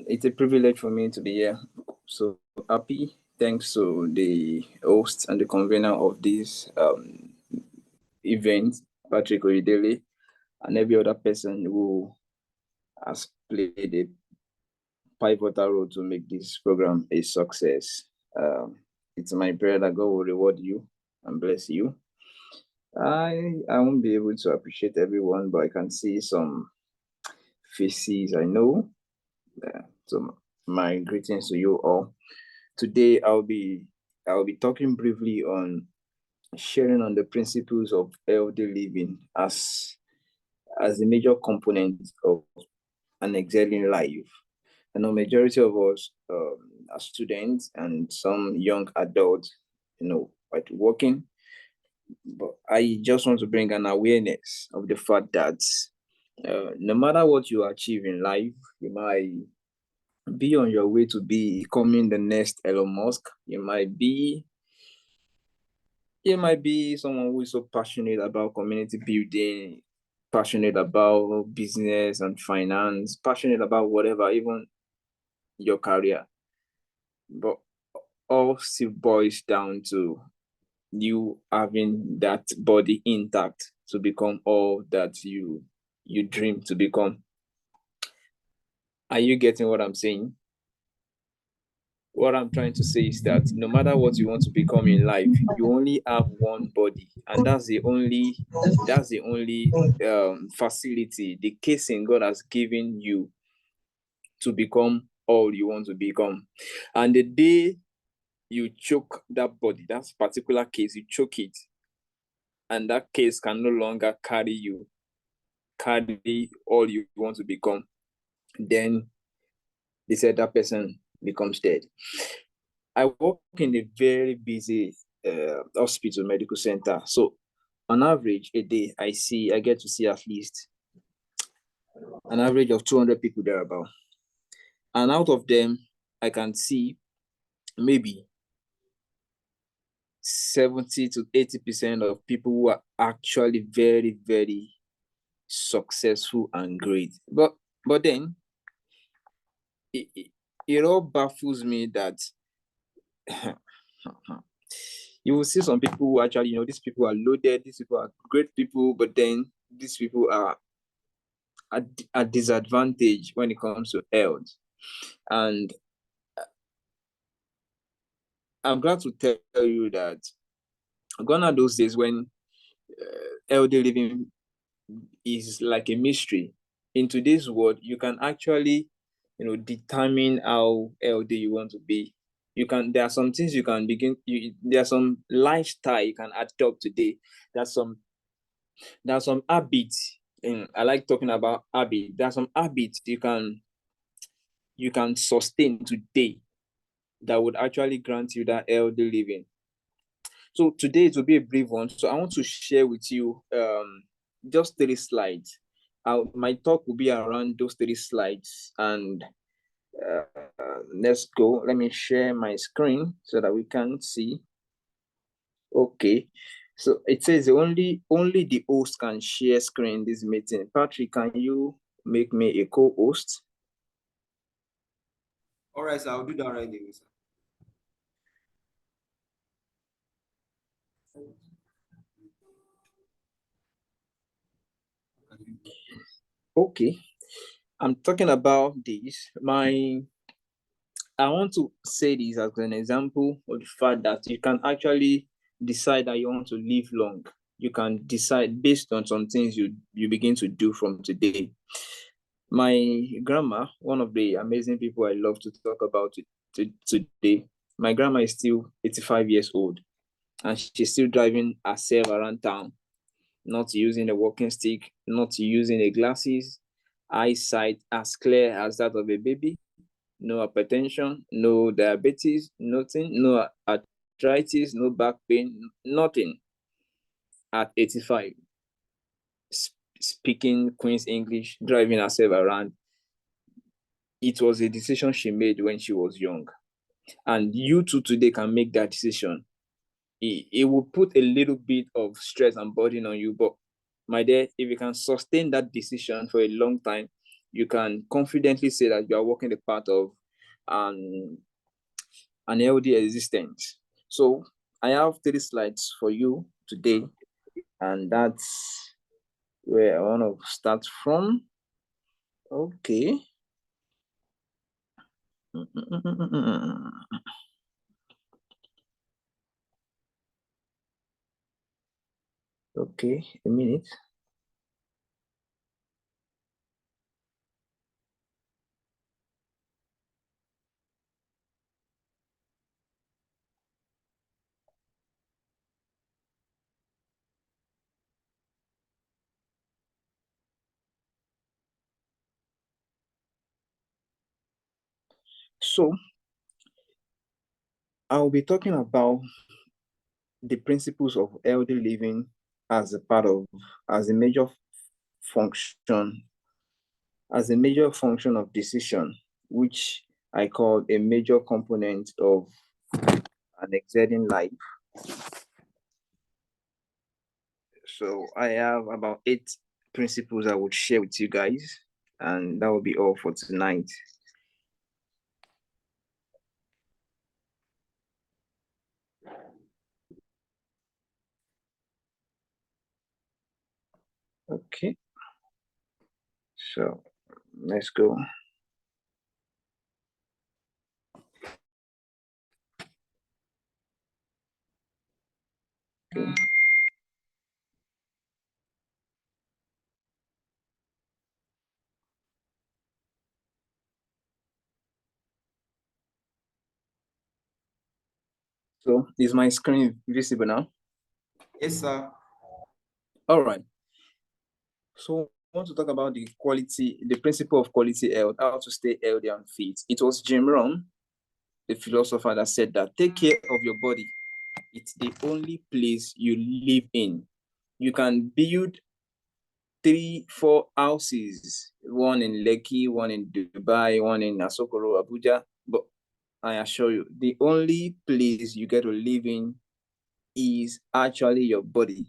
It's a privilege for me to be here. So happy. Thanks to the host and the convener of this event, Patrick Oyedele, and every other person who has played a pivotal role to make this program a success. It's my prayer that God will reward you and bless you. I won't be able to appreciate everyone, but I can see some faces I know. So my greetings to you all. Today I'll be talking briefly on sharing on the principles of healthy living as a major component of an excelling life. I know majority of us are students and some young adults, like working. But I just want to bring an awareness of the fact that no matter what you achieve in life, you might be on your way to becoming the next Elon Musk. You might be someone who is so passionate about community building, passionate about business and finance, passionate about whatever, even your career. But all still boils down to you having that body intact to become all that you dream to become. Are you getting what I'm saying? What I'm trying to say is that no matter what you want to become in life, you only have one body, and that's the only facility, the casing God has given you to become all you want to become. And the day you choke that body, that particular case, you choke it, and that case can no longer carry all you want to become, then they said that person becomes dead. I work in a very busy hospital medical center. So on average, a day, I get to see at least an average of 200 people thereabout. And out of them, I can see maybe 70 to 80% of people who are actually very, very successful and great. But then it all baffles me that you will see some people who actually, these people are loaded, these people are great people, but then these people are at disadvantage when it comes to health. And I'm glad to tell you that gone are those days when healthy living is like a mystery. In today's world, you can actually, determine how healthy you want to be. There are some things you can there are some lifestyle you can adopt today. There are some habits, and I like talking about habits. There are some habits you can sustain today that would actually grant you that healthy living. So today it will be a brief one. So I want to share with you just 3 slides. My talk will be around those 3 slides, and let's go. Let me share my screen so that we can see. Okay. So it says only the host can share screen in this meeting. Patrick, can you make me a co-host? All right, so I'll do that right away, sir. Okay. I'm talking about this. I want to say this as an example of the fact that you can actually decide that you want to live long. You can decide based on some things you begin to do from today. My grandma, one of the amazing people I love to talk about today, my grandma is still 85 years old, and she's still driving herself around town, not using a walking stick, not using a glasses, eyesight as clear as that of a baby, no hypertension, no diabetes, nothing, no arthritis, no back pain, nothing. At 85, speaking Queen's English, driving herself around. It was a decision she made when she was young. And you too today can make that decision. It will put a little bit of stress and burden on you, but my dear, if you can sustain that decision for a long time, you can confidently say that you are walking the path of an healthy existence. So I have 3 slides for you today, and that's where I want to start from. Okay. Okay, a minute. So I'll be talking about the principles of healthy living as a major function, of decision, which I call a major component of an exciting life. So I have about 8 principles I would share with you guys, and that will be all for tonight. Okay, so let's go. Okay. So is my screen visible now? Yes, sir. All right. So I want to talk about the principle of quality health, how to stay healthy and fit. It was Jim Rohn, the philosopher, that said that take care of your body. It's the only place you live in. You can build 3, 4 houses, one in Lekki, one in Dubai, one in Asokoro, Abuja. But I assure you, the only place you get to live in is actually your body.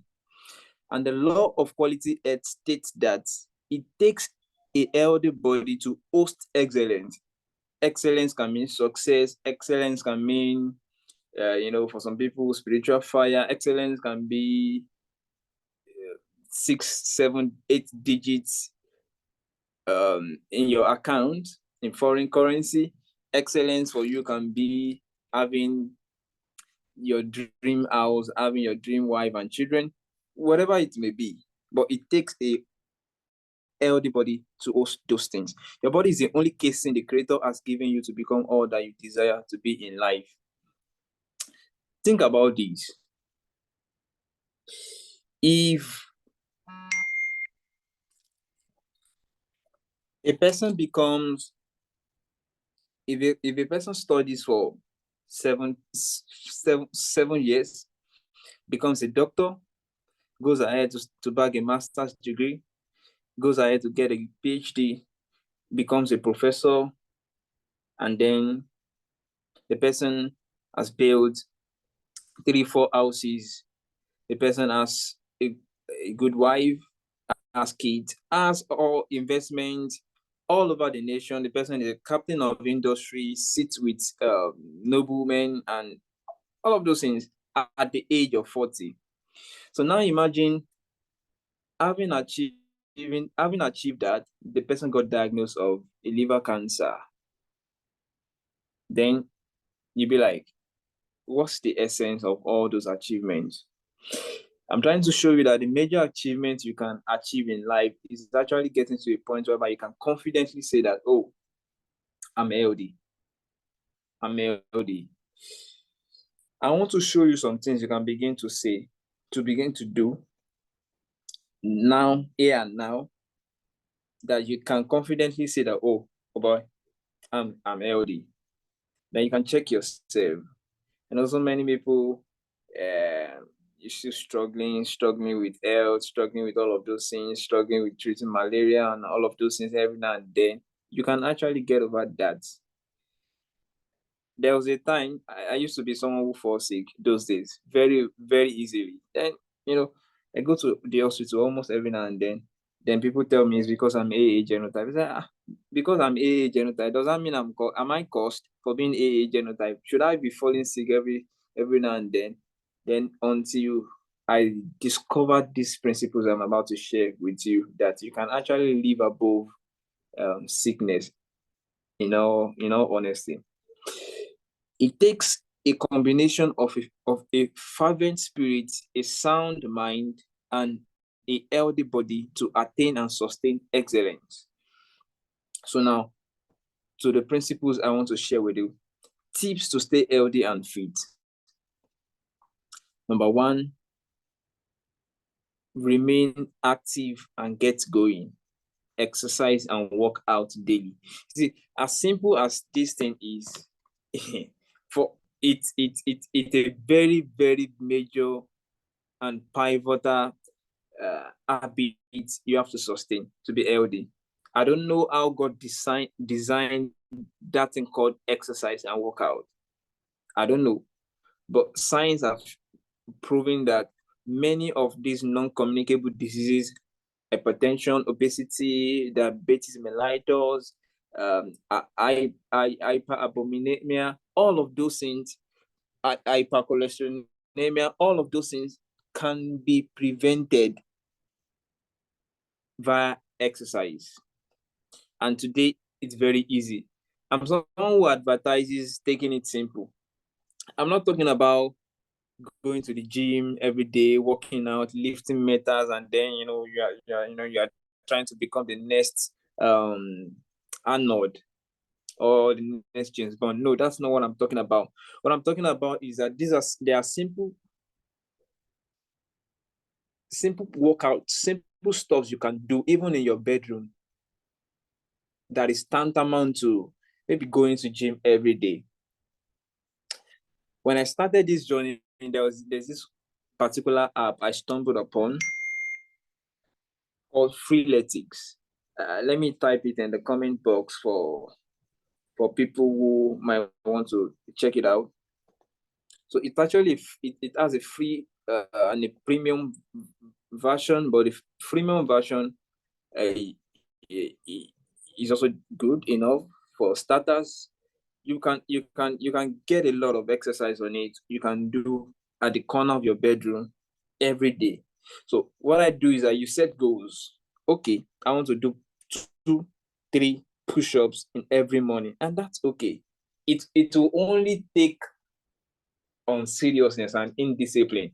And the law of quality health states that it takes a healthy body to host excellence. Excellence can mean success. Excellence can mean, for some people, spiritual fire. Excellence can be 6, 7, 8 digits in your account in foreign currency. Excellence for you can be having your dream house, having your dream wife and children, whatever it may be. But it takes a healthy body to host those things. Your body is the only casing the Creator has given you to become all that you desire to be in life. Think about this. If a person becomes, if a person studies for 7 years, becomes a doctor, goes ahead to bag a master's degree, goes ahead to get a PhD, becomes a professor, and then the person has built 3, 4 houses, the person has a good wife, has kids, has all investments all over the nation. The person is a captain of industry, sits with noblemen and all of those things at the age of 40. So now imagine having achieved that, the person got diagnosed of a liver cancer. Then you'd be like, what's the essence of all those achievements? I'm trying to show you that the major achievements you can achieve in life is actually getting to a point where you can confidently say that, oh, I'm healthy. I'm healthy. I want to show you some things you can begin to say, to begin to do now, here and now, that you can confidently say that, oh boy, I'm healthy. Then you can check yourself. And also many people, you're still struggling with health, struggling with all of those things, struggling with treating malaria and all of those things every now and then. You can actually get over that. There was a time I used to be someone who falls sick those days very, very easily. Then, I go to the hospital almost every now and then. Then people tell me it's because I'm AA genotype. I say, because I'm AA genotype, does that mean am I cursed for being AA genotype? Should I be falling sick every now and then? Then until I discovered these principles I'm about to share with you, that you can actually live above sickness, in all honesty. It takes a combination of a fervent spirit, a sound mind, and a healthy body to attain and sustain excellence. So now, to the principles I want to share with you. Tips to stay healthy and fit. Number 1, remain active and get going. Exercise and work out daily. See, as simple as this thing is, for it's a very, very major and pivotal habit you have to sustain to be healthy. I don't know how God designed that thing called exercise and workout. I don't know, but science have proven that many of these non-communicable diseases, hypertension, obesity, diabetes mellitus, hyperalbuminemia, all of those things, hypercholesterolemia, all of those things can be prevented via exercise. And today, it's very easy. I'm someone who advertises taking it simple. I'm not talking about going to the gym every day, working out, lifting metals, and then you are trying to become the next Arnold. or the next James Bond. No, that's not what I'm talking about. What I'm talking about is that they are simple workouts, simple stuff you can do even in your bedroom that is tantamount to maybe going to gym every day. When I started this journey, there's this particular app I stumbled upon called Freeletics. Let me type it in the comment box for people who might want to check it out. So it actually it has a free and a premium version, but the premium version is also good enough for starters. You can get a lot of exercise on it. You can do at the corner of your bedroom every day. So what I do is that you set goals. Okay, I want to do 2-3 push-ups in every morning, and that's okay. It will only take on seriousness and indiscipline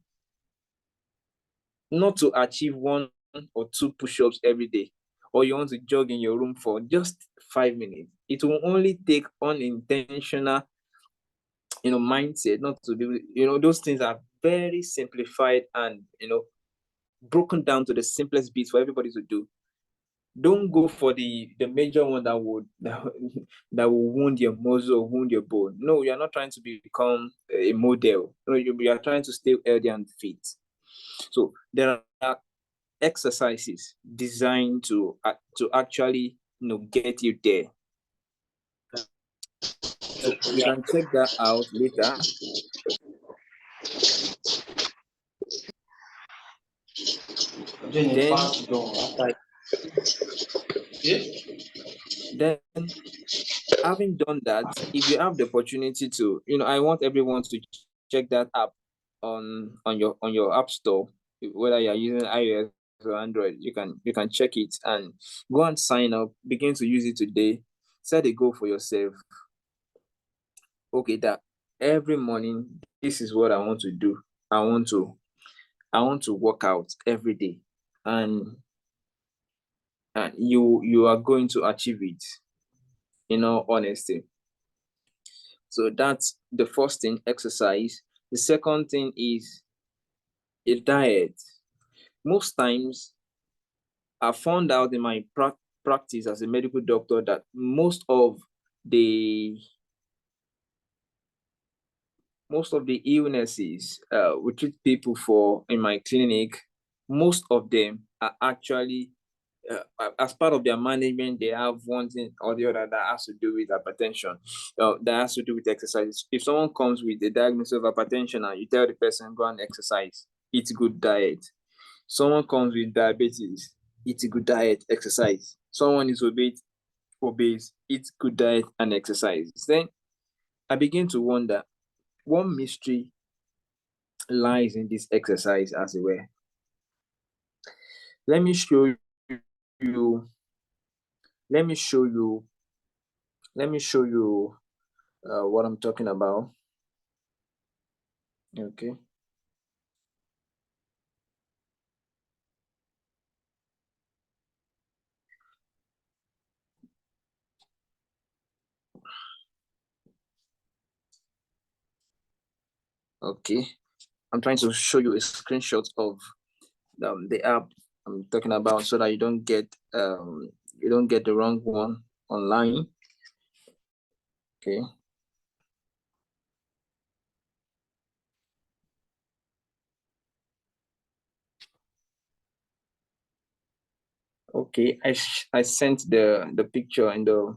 not to achieve 1 or 2 push-ups every day, or you want to jog in your room for just 5 minutes. It will only take unintentional mindset not to do. Those things are very simplified and broken down to the simplest bits for everybody to do. Don't go for the major one that will wound your muscle or wound your bone. No, you're not trying to become a model. No, you are trying to stay healthy and fit. So there are exercises designed to actually get you there. So you can check that out later. Then having done that, if you have the opportunity to, I want everyone to check that app on your app store, whether you're using iOS or Android. You can check it and go and sign up, begin to use it today. Set a goal for yourself. Okay, that every morning, this is what I want to do. I want to work out every day, and you are going to achieve it, in all honesty. So that's the first thing, exercise. The second thing is a diet. Most times, I found out in my practice as a medical doctor that most of the illnesses we treat people for in my clinic, most of them are actually as part of their management. They have one thing or the other that has to do with hypertension, that has to do with exercise. If someone comes with a diagnosis of hypertension and you tell the person go and exercise, eat good diet. Someone comes with diabetes, eat a good diet, exercise. Someone is obese, eat good diet and exercise. Then I begin to wonder, what mystery lies in this exercise, as it were. Let me show you what I'm talking about. Okay. Okay. I'm trying to show you a screenshot of the app I'm talking about, so that you don't get the wrong one online. Okay. Okay, I sent the picture in the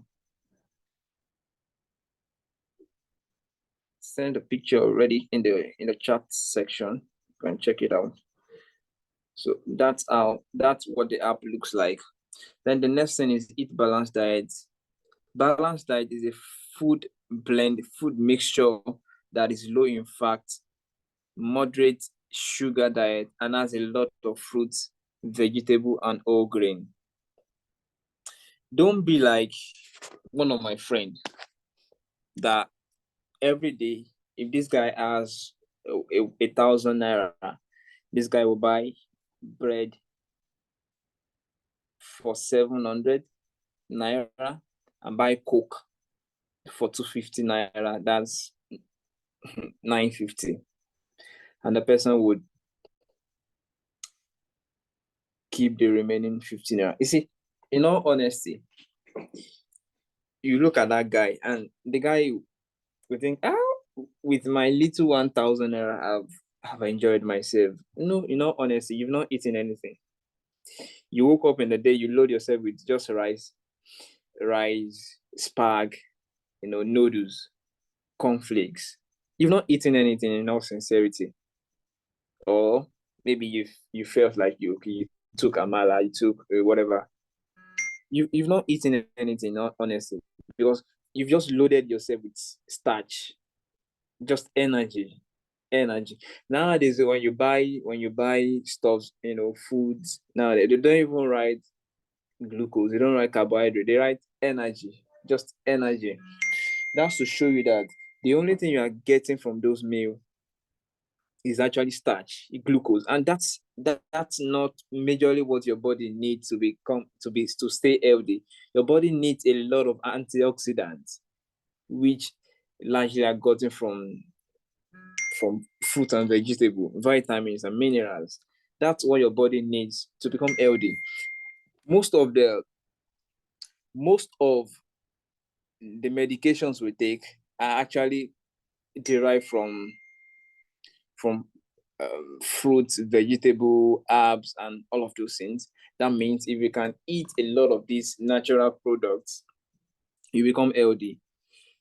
picture already in the chat section. You can check it out. So that's what the app looks like. Then the next thing is eat balanced diet. Balanced diet is a food mixture that is low in fat, moderate sugar diet, and has a lot of fruits, vegetable, and whole grain. Don't be like one of my friends that every day, if this guy has 1,000 naira, this guy will buy bread for 700 naira and buy Coke for 250 naira, that's 950. And the person would keep the remaining 15 naira. You see, in all honesty, you look at that guy, and the guy will think, with my little 1,000 naira, I've enjoyed myself. No, in all honesty, you've not eaten anything. You woke up in the day, you load yourself with just rice, spag, noodles, cornflakes. You've not eaten anything, in all sincerity. Or maybe you felt like you took amala, you took whatever. You've not eaten anything, honestly, because you've just loaded yourself with starch, just energy. Nowadays, when you buy stuff, foods, now they don't even write glucose, they don't write carbohydrate, they write energy, just energy. That's to show you that the only thing you are getting from those meals is actually starch, glucose, and that's not majorly what your body needs to stay healthy. Your body needs a lot of antioxidants, which largely are gotten from fruit and vegetable, vitamins and minerals. That's what your body needs to become healthy. Most of the medications we take are actually derived from fruits, vegetable, herbs, and all of those things. That means if you can eat a lot of these natural products, you become healthy.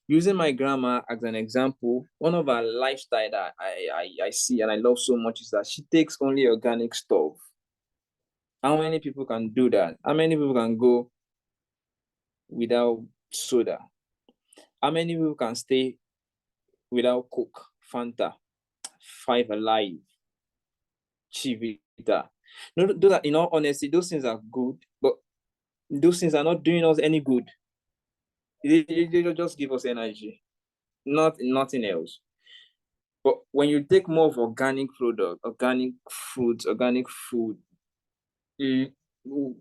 Using my grandma as an example, one of her lifestyle that I see and I love so much is that she takes only organic stuff. How many people can do that? How many people can go without soda? How many people can stay without Coke, Fanta, Five Alive, Chivita? No, those are, in all honesty, those things are good, but those things are not doing us any good. They just give us energy, nothing else. But when you take more of organic product, organic fruits, organic food,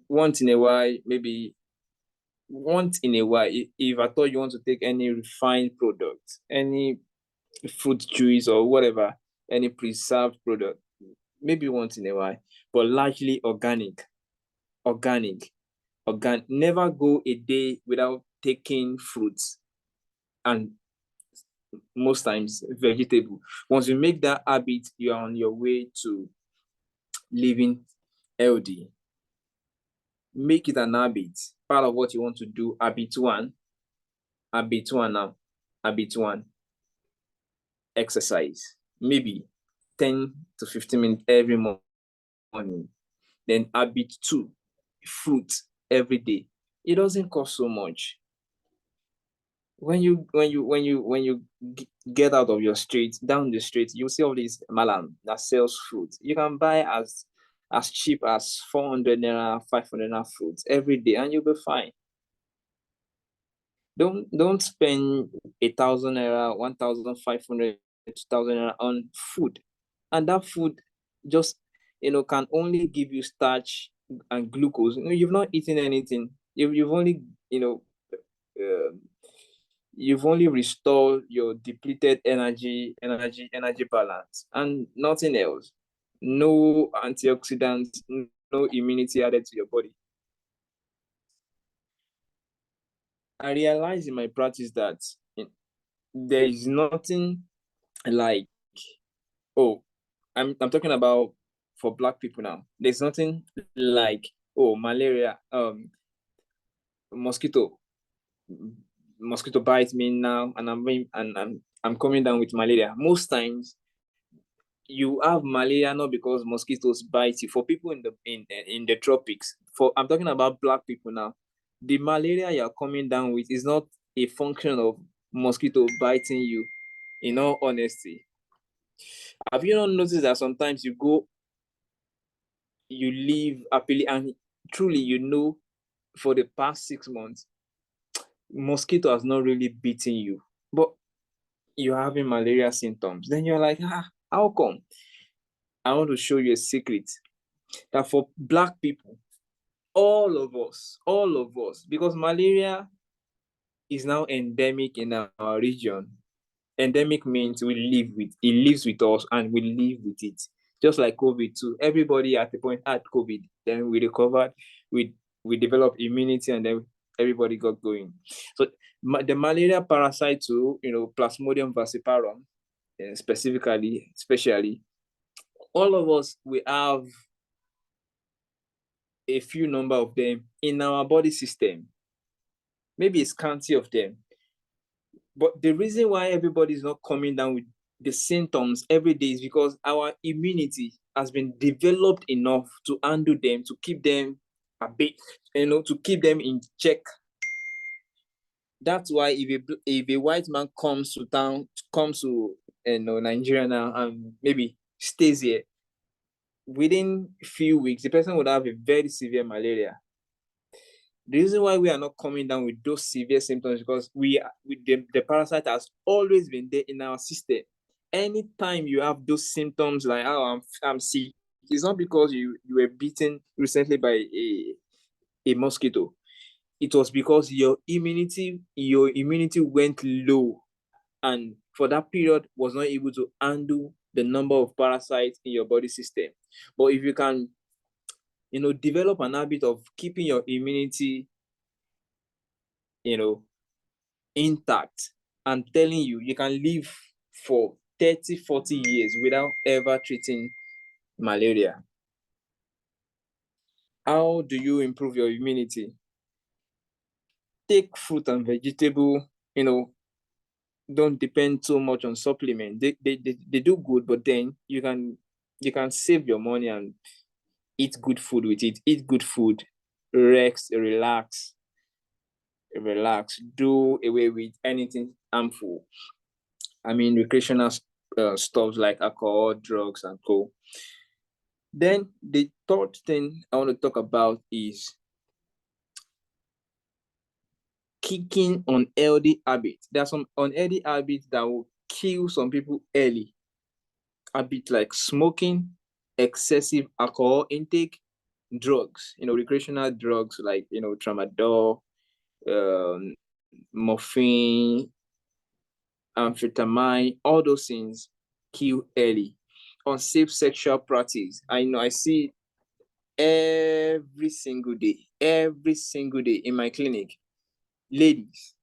once in a while, if I thought you want to take any refined product, any fruit juice or whatever, any preserved product, maybe once in a while, but largely organic. Never go a day without taking fruits, and most times vegetable. Once you make that habit, you are on your way to living healthy. Make it an habit. Part of what you want to do, habit one now. Habit one, exercise. Maybe 10 to 15 minutes every morning. Then habit two, fruit every day. It doesn't cost so much. When you get out of your street, down the street, you see all these malam that sells fruit. You can buy as cheap as 400 naira, 500 naira fruits every day, and you'll be fine. Don't spend 1,000 naira, 1,500, 2,000 naira on food, and that food just can only give you starch and glucose. You've not eaten anything. You've only you've only restored your depleted energy balance and nothing else. No antioxidants, no immunity added to your body. I realized in my practice that there is nothing like, I'm talking about for Black people now. There's nothing like, malaria, mosquito bites me now, and I'm coming down with malaria. Most times you have malaria not because mosquitoes bite you. For people in the tropics, I'm talking about Black people now, the malaria you're coming down with is not a function of mosquito biting you. In all honesty, have you not noticed that sometimes you live happily, and truly, for the past 6 months, mosquito has not really beaten you, but you're having malaria symptoms? Then you're like, how come? I want to show you a secret that for Black people, all of us, because malaria is now endemic in our region. Endemic means it lives with us and we live with it. Just like COVID too. Everybody at the point had COVID, then we recovered, we developed immunity, and then everybody got going. So the malaria parasite too, Plasmodium falciparum, especially, all of us, we have a few number of them in our body system. Maybe it's scanty of them. But the reason why everybody is not coming down with the symptoms every day is because our immunity has been developed enough to handle them, to keep them a bit, to keep them in check. That's why if a white man comes to town, comes to Nigeria now, and maybe stays here, within a few weeks, the person would have a very severe malaria. The reason why we are not coming down with those severe symptoms is because the parasite has always been there in our system. Anytime you have those symptoms like, oh, I'm sick, it's not because you were bitten recently by a mosquito. It was because your immunity went low, and for that period was not able to handle the number of parasites in your body system. But if you can develop an habit of keeping your immunity intact, I'm telling you, you can live for 30-40 years without ever treating malaria. How do you improve your immunity? Take fruit and vegetable, don't depend too much on supplement. They do good, but then you can save your money and eat good food with it. Eat good food, rest, relax, do away with anything harmful. I mean, recreational stuff like alcohol, drugs, and co. Then the third thing I want to talk about is kicking unhealthy habits. There are some unhealthy habits that will kill some people early. Habits like smoking, excessive alcohol intake, drugs, recreational drugs like, tramadol, morphine, amphetamine, all those things kill early. Unsafe sexual practice. I see every single day in my clinic, ladies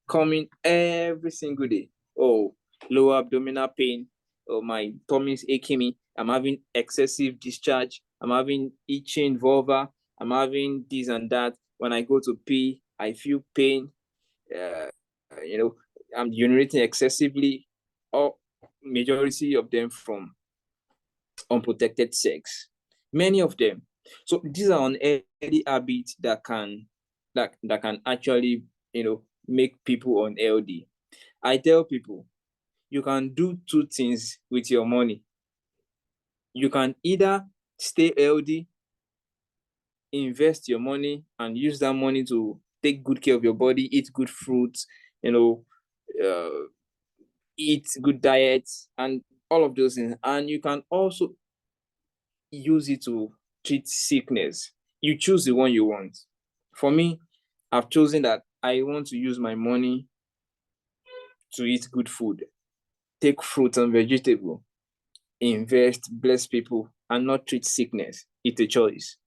coming every single day. Oh, lower abdominal pain. Oh, my tummy is aching me. I'm having excessive discharge. I'm having itching vulva. I'm having this and that. When I go to pee, I feel pain. I'm urinating excessively. Or majority of them from unprotected sex. Many of them. So these are unhealthy habits that can actually make people unhealthy. I tell people, you can do two things with your money. You can either stay healthy, invest your money, and use that money to take good care of your body, eat good fruits, eat good diets, and all of those things. And you can also use it to treat sickness. You choose the one you want. For me, I've chosen that I want to use my money to eat good food, take fruit and vegetable, invest, bless people, and not treat sickness. It's a choice.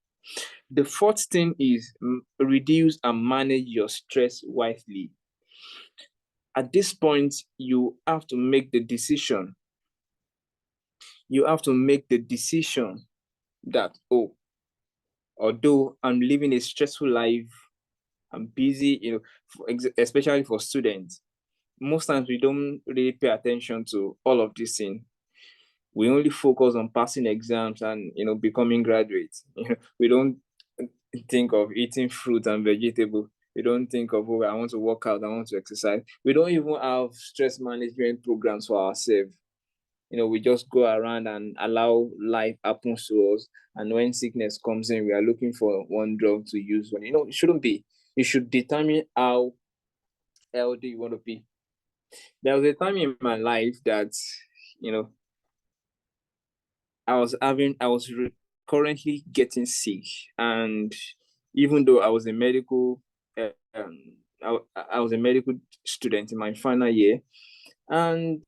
The fourth thing is reduce and manage your stress wisely. At this point, you have to make the decision. You have to make the decision that, although I'm living a stressful life, I'm busy, especially for students. Most times we don't really pay attention to all of these things. We only focus on passing exams and becoming graduates. We don't think of eating fruit and vegetable. We don't think of, I want to work out, I want to exercise. We don't even have stress management programs for ourselves. We just go around and allow life happens to us. And when sickness comes in, we are looking for one drug to use. When it shouldn't be. You should determine how healthy you want to be. There was a time in my life that, I was currently getting sick, and even though I was a medical I was a medical student in my final year, and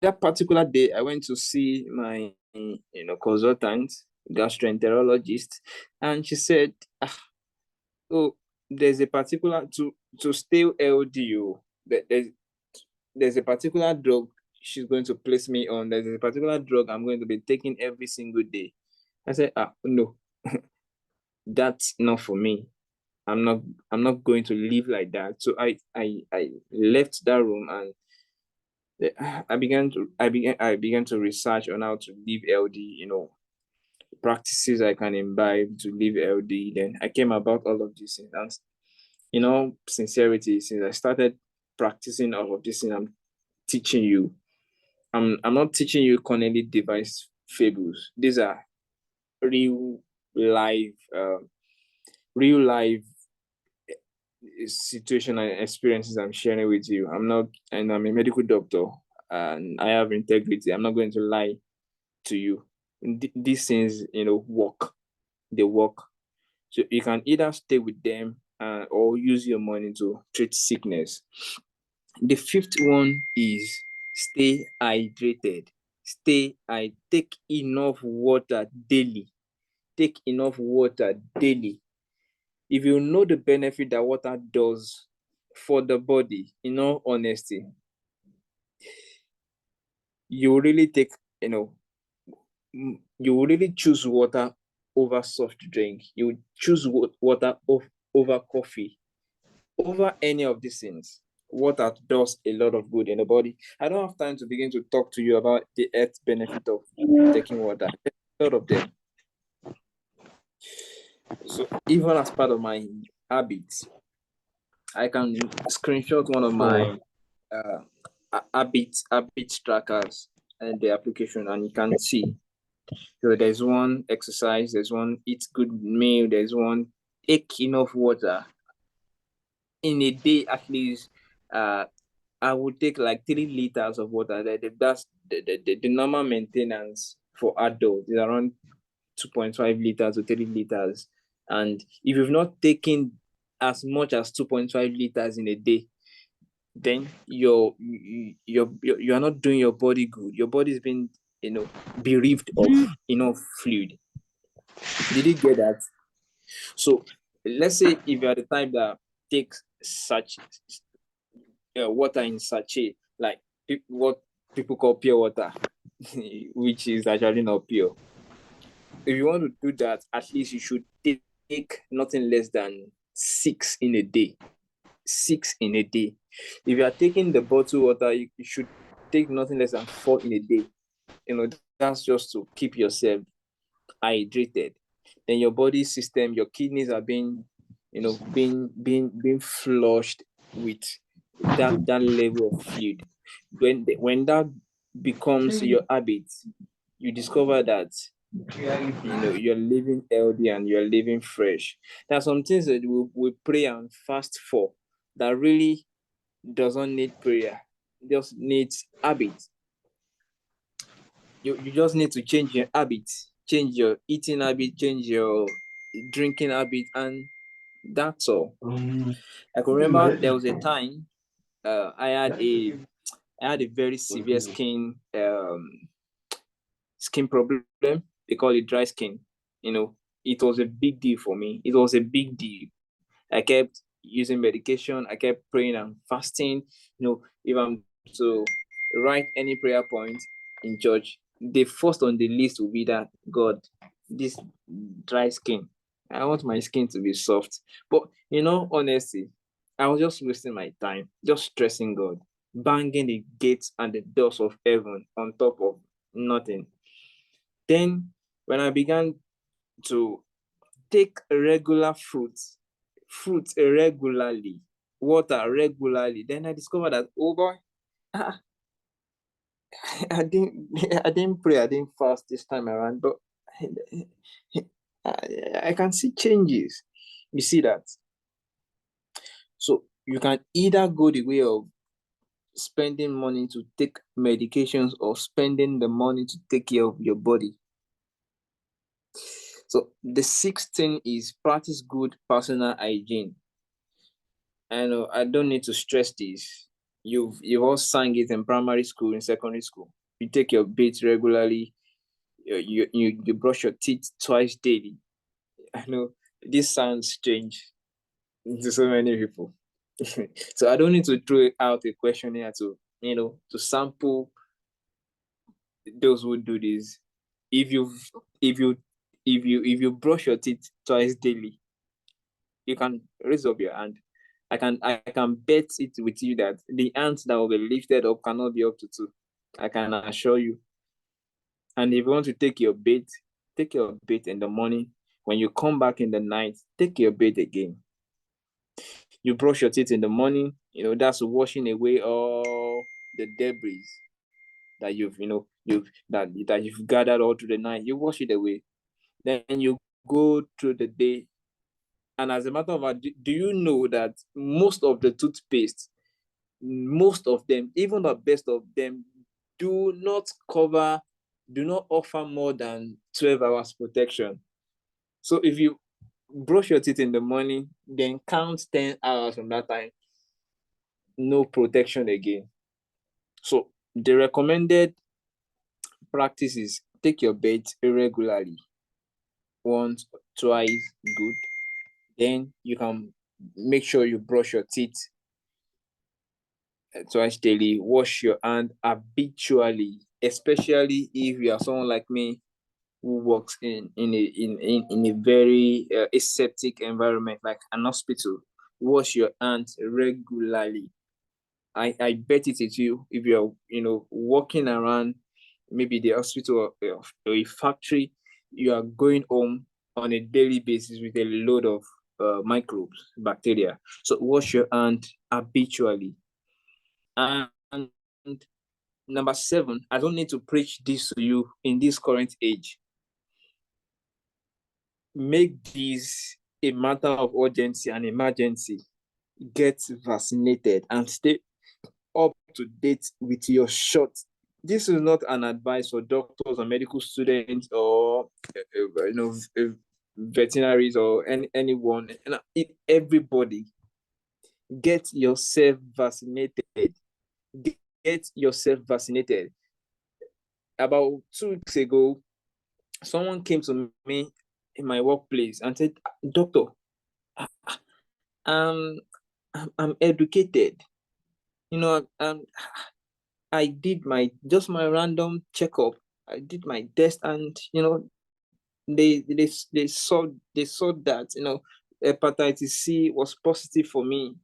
that particular day, I went to see my consultant, gastroenterologist, and she said, "Oh, there's a particular to stay LDO. There's a particular drug she's going to place me on. There's a particular drug I'm going to be taking every single day." I said, no, that's not for me. I'm not going to live like that. So I left that room, and I began to research on how to live LD, practices I can imbibe to live LD. Then I came about all of these things. And sincerity, since I started practicing all of this, and I'm teaching you. I'm not teaching you cunningly devised fables. These are real life real life situation and experiences I'm sharing with you. I'm a medical doctor, and I have integrity. I'm not going to lie to you. These things, work. They work. So you can either stay with them or use your money to treat sickness. The fifth one is stay hydrated. Take enough water daily. Take enough water daily. If you know the benefit that water does for the body, in all honesty, you really choose water over soft drink. You choose water over coffee, over any of these things. Water does a lot of good in the body. I don't have time to begin to talk to you about the health benefit of taking water. There's a lot of them. So even as part of my habits, I can screenshot one of my habit trackers and the application, and you can see. So there's one exercise, there's one eat good meal, there's one take enough water. In a day, at least, I would take like 3 liters of water. That's the normal maintenance for adults is around 2.5 liters to 3 liters. And if you've not taken as much as 2.5 liters in a day, then you are not doing your body good. Your body is being bereaved of enough fluid. Did you get that? So let's say if you are the type that takes such water in sachet, like what people call pure water, which is actually not pure. If you want to do that, at least you should take nothing less than 6 in a day. 6 in a day. If you are taking the bottled water, you should take nothing less than 4 in a day. That's just to keep yourself hydrated. Then your body system, your kidneys are being flushed with that level of fluid. When that becomes your habit, you discover that you're living healthy and you're living fresh. There are some things that we pray and fast for that really doesn't need prayer, just needs habit. You just need to change your habit, change your eating habit, change your drinking habit, and that's all. I can remember there was a time I had a very severe skin problem. They call it dry skin. It was a big deal for me. It was a big deal. I kept using medication. I kept praying and fasting. If I'm to write any prayer point in church, the first on the list will be that, God, this dry skin, I want my skin to be soft. But honestly, I was just wasting my time, just stressing God, banging the gates and the doors of heaven on top of nothing. Then when I began to take regular fruits regularly, water regularly, then I discovered that, oh boy, I didn't pray, I didn't fast this time around, but I can see changes. You see that? So you can either go the way of spending money to take medications or spending the money to take care of your body. So the sixth thing is practice good personal hygiene. And I don't need to stress this. You've all sang it in primary school, in secondary school. You take your bath regularly. You brush your teeth twice daily. I know this sounds strange to so many people. So I don't need to throw out a questionnaire to sample those who do this. If you if you if you brush your teeth twice daily, you can raise up your hand. I can bet it with you that the ants that will be lifted up cannot be up to two. I can assure you. And if you want to take your bait in the morning. When you come back in the night, take your bait again. You brush your teeth in the morning, that's washing away all the debris that you've gathered all through the night. You wash it away. Then you go through the day. And as a matter of fact, do you know that most of the toothpaste, most of them, even the best of them, do not offer more than 12 hours protection. So if you brush your teeth in the morning, then count 10 hours from that time, no protection again. So the recommended practice is take your bath irregularly, once, twice, good. Then you can make sure you brush your teeth twice daily. Wash your hand habitually, especially if you are someone like me who works in a very aseptic environment like an hospital. Wash your hands regularly. I bet it is you if you're walking around maybe the hospital or a factory, you are going home on a daily basis with a load of microbes, bacteria. So wash your hand habitually. And number 7, I don't need to preach this to you in this current age. Make this a matter of urgency and emergency. Get vaccinated and stay up to date with your shot. This is not an advice for doctors or medical students or veterinaries or anyone. Everybody, get yourself vaccinated. Get yourself vaccinated. About 2 weeks ago, someone came to me in my workplace and said, "Doctor, I'm educated. I did my random checkup. I did my test, and they saw that hepatitis C was positive for me."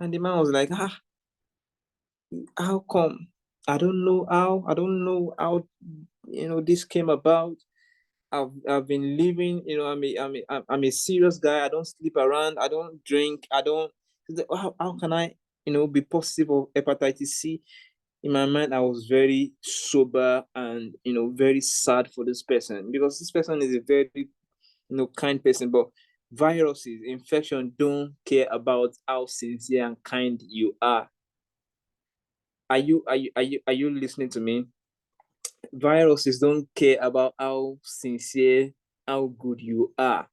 And the man was like, how come? I don't know how this came about. I've been living, I'm a serious guy. I don't sleep around. I don't drink. I don't. How can I be positive of hepatitis C? In my mind, I was very sober and very sad for this person, because this person is a very kind person. But viruses, infection don't care about how sincere and kind you are. Are you listening to me? Viruses don't care about how sincere, how good you are.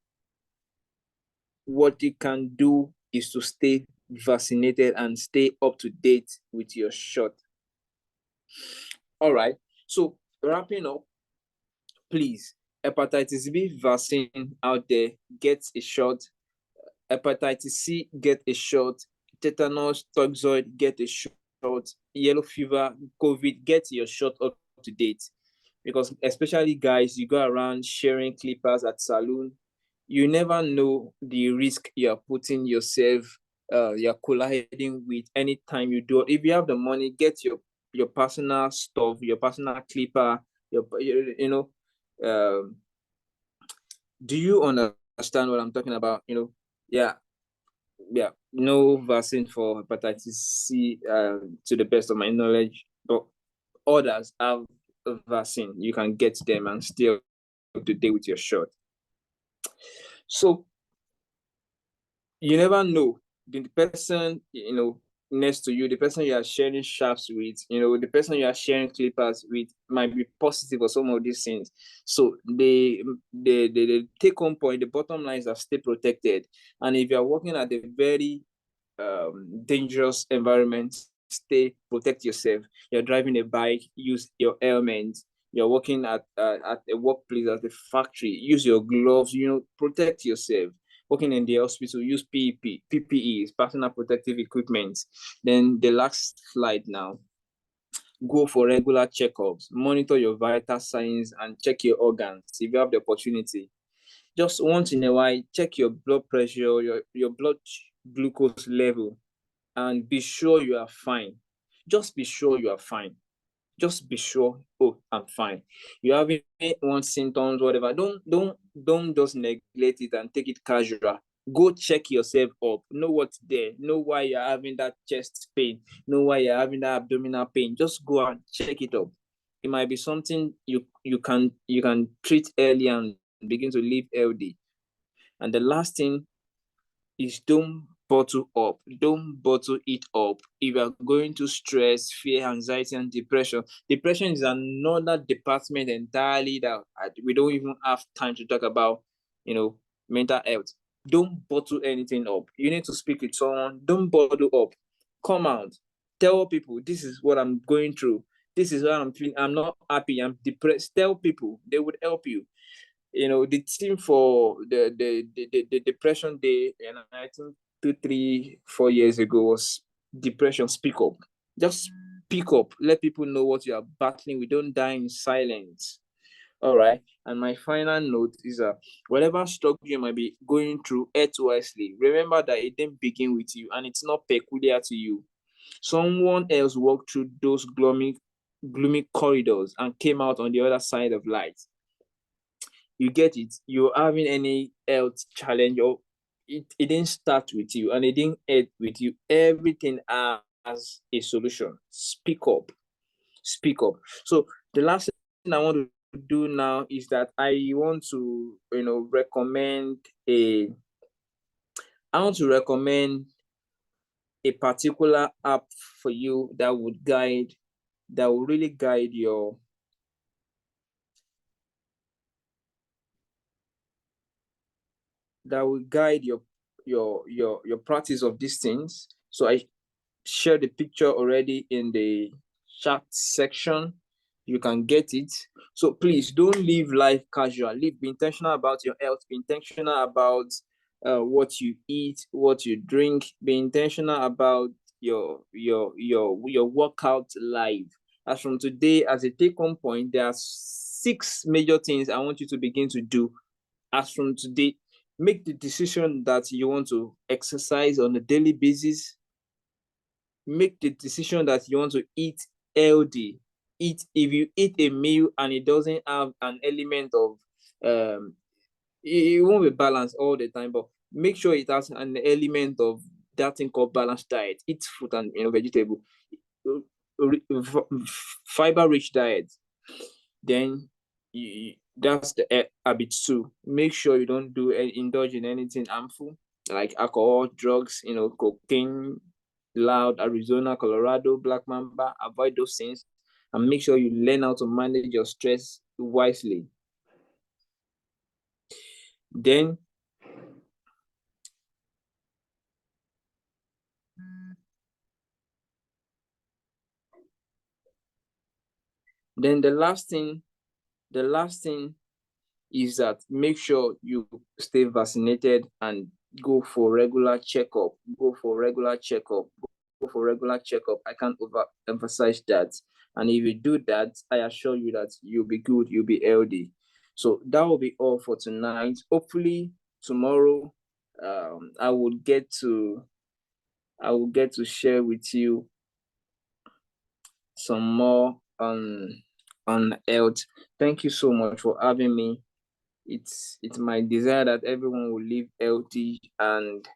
What you can do is to stay vaccinated and stay up to date with your shot. All right. So wrapping up, please, hepatitis B vaccine out there, get a shot. Hepatitis C, get a shot. Tetanus, toxoid, get a shot. Yellow fever, COVID, get your shot up to date. Because especially guys, you go around sharing clippers at saloon, you never know the risk you are putting yourself, you're colliding with anytime you do it. If you have the money, get your personal stuff, your personal clipper, do you understand what I'm talking about? Yeah, no vaccine for hepatitis C, to the best of my knowledge, but others have a vaccine. You can get them and still up to date with your shot. So you never know, the person next to you, the person you are sharing shafts with, the person you are sharing clippers with might be positive or some of these things. So the take home point, the bottom line is that stay protected. And if you are working at a very dangerous environment, protect yourself. You're driving a bike, use your helmet. You're working at a workplace, at a factory, use your gloves, protect yourself. Working in the hospital, use PPEs, personal protective equipment. Then the last slide now. Go for regular checkups, monitor your vital signs, and check your organs if you have the opportunity. Just once in a while, check your blood pressure, your blood glucose level, and be sure you are fine. Just be sure you are fine. Just be sure, oh, I'm fine. You having one symptoms, whatever. Don't just neglect it and take it casual. Go check yourself up. Know what's there. Know why you're having that chest pain. Know why you're having that abdominal pain. Just go and check it up. It might be something you can treat early and begin to live healthy. And the last thing is don't bottle up. Don't bottle it up. If you are going to stress, fear, anxiety, and depression is another department entirely that we don't even have time to talk about, mental health. Don't bottle anything up. You need to speak with someone. Don't bottle up. Come out. Tell people, this is what I'm going through. This is what I'm feeling. I'm not happy. I'm depressed. Tell people. They would help you. The theme for the depression day, and I think 2, 3, 4 years ago was depression. Speak up. Just speak up. Let people know what you are battling. We don't die in silence. All right. And my final note is that whatever struggle you might be going through, act wisely. Remember that it didn't begin with you, and it's not peculiar to you. Someone else walked through those gloomy corridors and came out on the other side of light. You get it? You're having any health challenge, or it didn't start with you and it didn't end with you. Everything has a solution. Speak up. Speak up. So the last thing I want to do now is that I want to recommend a particular app for you that will really guide your practice of these things. So I shared the picture already in the chat section. You can get it. So please don't live life casual. Be intentional about your health. Be intentional about what you eat, what you drink. Be intentional about your workout life. As from today, as a take-home point, there are 6 major things I want you to begin to do. As from today, make the decision that you want to exercise on a daily basis. Make the decision that you want to eat healthy. If you eat a meal and it doesn't have an element of it won't be balanced all the time, but make sure it has an element of that thing called balanced diet. Eat fruit and vegetable, fiber rich diet. Then that's the habit 2. Make sure you don't indulge in anything harmful like alcohol, drugs, cocaine, loud, Arizona, Colorado, black mamba. Avoid those things and make sure you learn how to manage your stress wisely. Then the last thing is that make sure you stay vaccinated and go for regular checkup. I can't overemphasize that. And if you do that, I assure you that you'll be good, you'll be healthy. So that will be all for tonight. Hopefully tomorrow I will get to share with you some more on health. Thank you so much for having me. It's my desire that everyone will live healthy and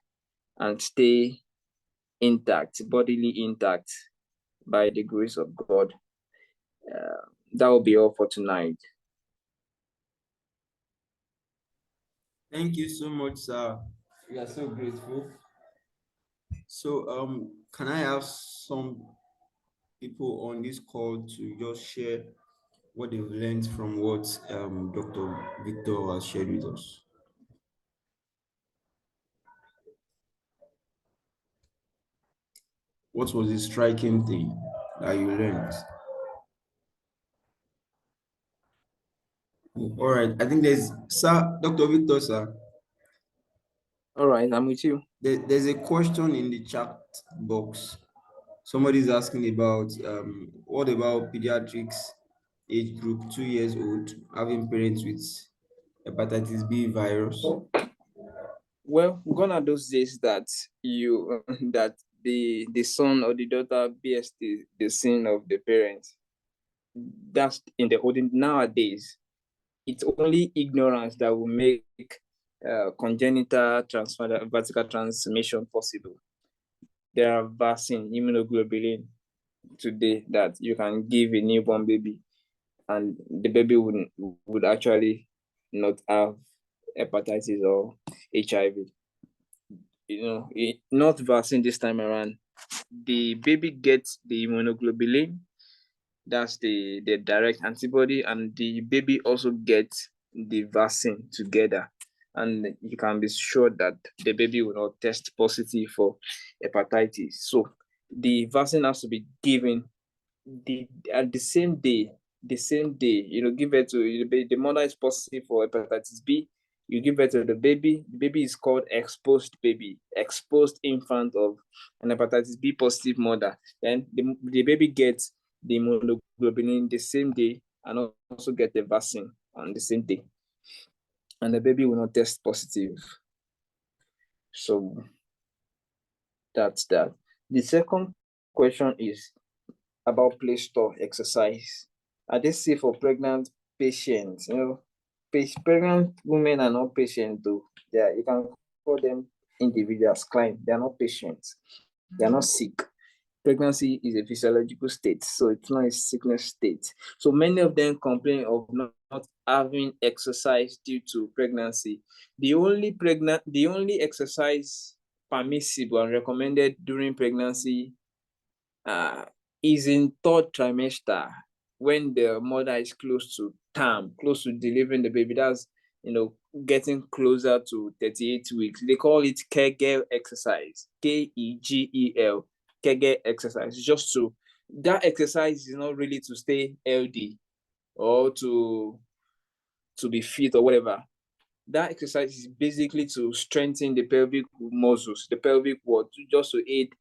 stay intact, bodily intact, by the grace of God. That will be all for tonight. Thank you so much, sir. We are so grateful. So can I have some people on this call to just share what they've learned from what Dr. Victor has shared with us? What was the striking thing that you learned? All right, I think there's Sir Dr. Victor, sir. All right, I'm with you. There's a question in the chat box. Somebody's asking about what about pediatrics age group 2 years old having parents with hepatitis B virus? Well, gone are those days that you that the son or the daughter bears the sin of the parents. That's in the olden nowadays. It's only ignorance that will make congenital vertical transmission possible. There are vaccine immunoglobulin today that you can give a newborn baby, and the baby would actually not have hepatitis or HIV. Not vaccine this time around. The baby gets the immunoglobulin, that's the direct antibody, and the baby also gets the vaccine together. And you can be sure that the baby will not test positive for hepatitis. So the vaccine has to be given at the same day, give it to the mother is positive for hepatitis B, you give it to the baby is called exposed baby, exposed infant of an hepatitis B positive mother. Then the baby gets the immunoglobulin the same day and also get the vaccine on the same day. And the baby will not test positive. So that's that. The second question is about play store exercise. Are they safe for pregnant patients? Pregnant women are not patients though. Yeah, you can call them individuals, clients. They are not patients. They are not sick. Pregnancy is a physiological state, so it's not a sickness state. So many of them complain of not having exercise due to pregnancy. The only exercise permissible and recommended during pregnancy uh, is in third trimester, when the mother is close to term, close to delivering the baby. That's getting closer to 38 weeks. They call it Kegel exercise, Kegel, Kegel exercise. Just to that exercise is not really to stay healthy or to be fit or whatever. That exercise is basically to strengthen the pelvic muscles, the pelvic wall, just to aid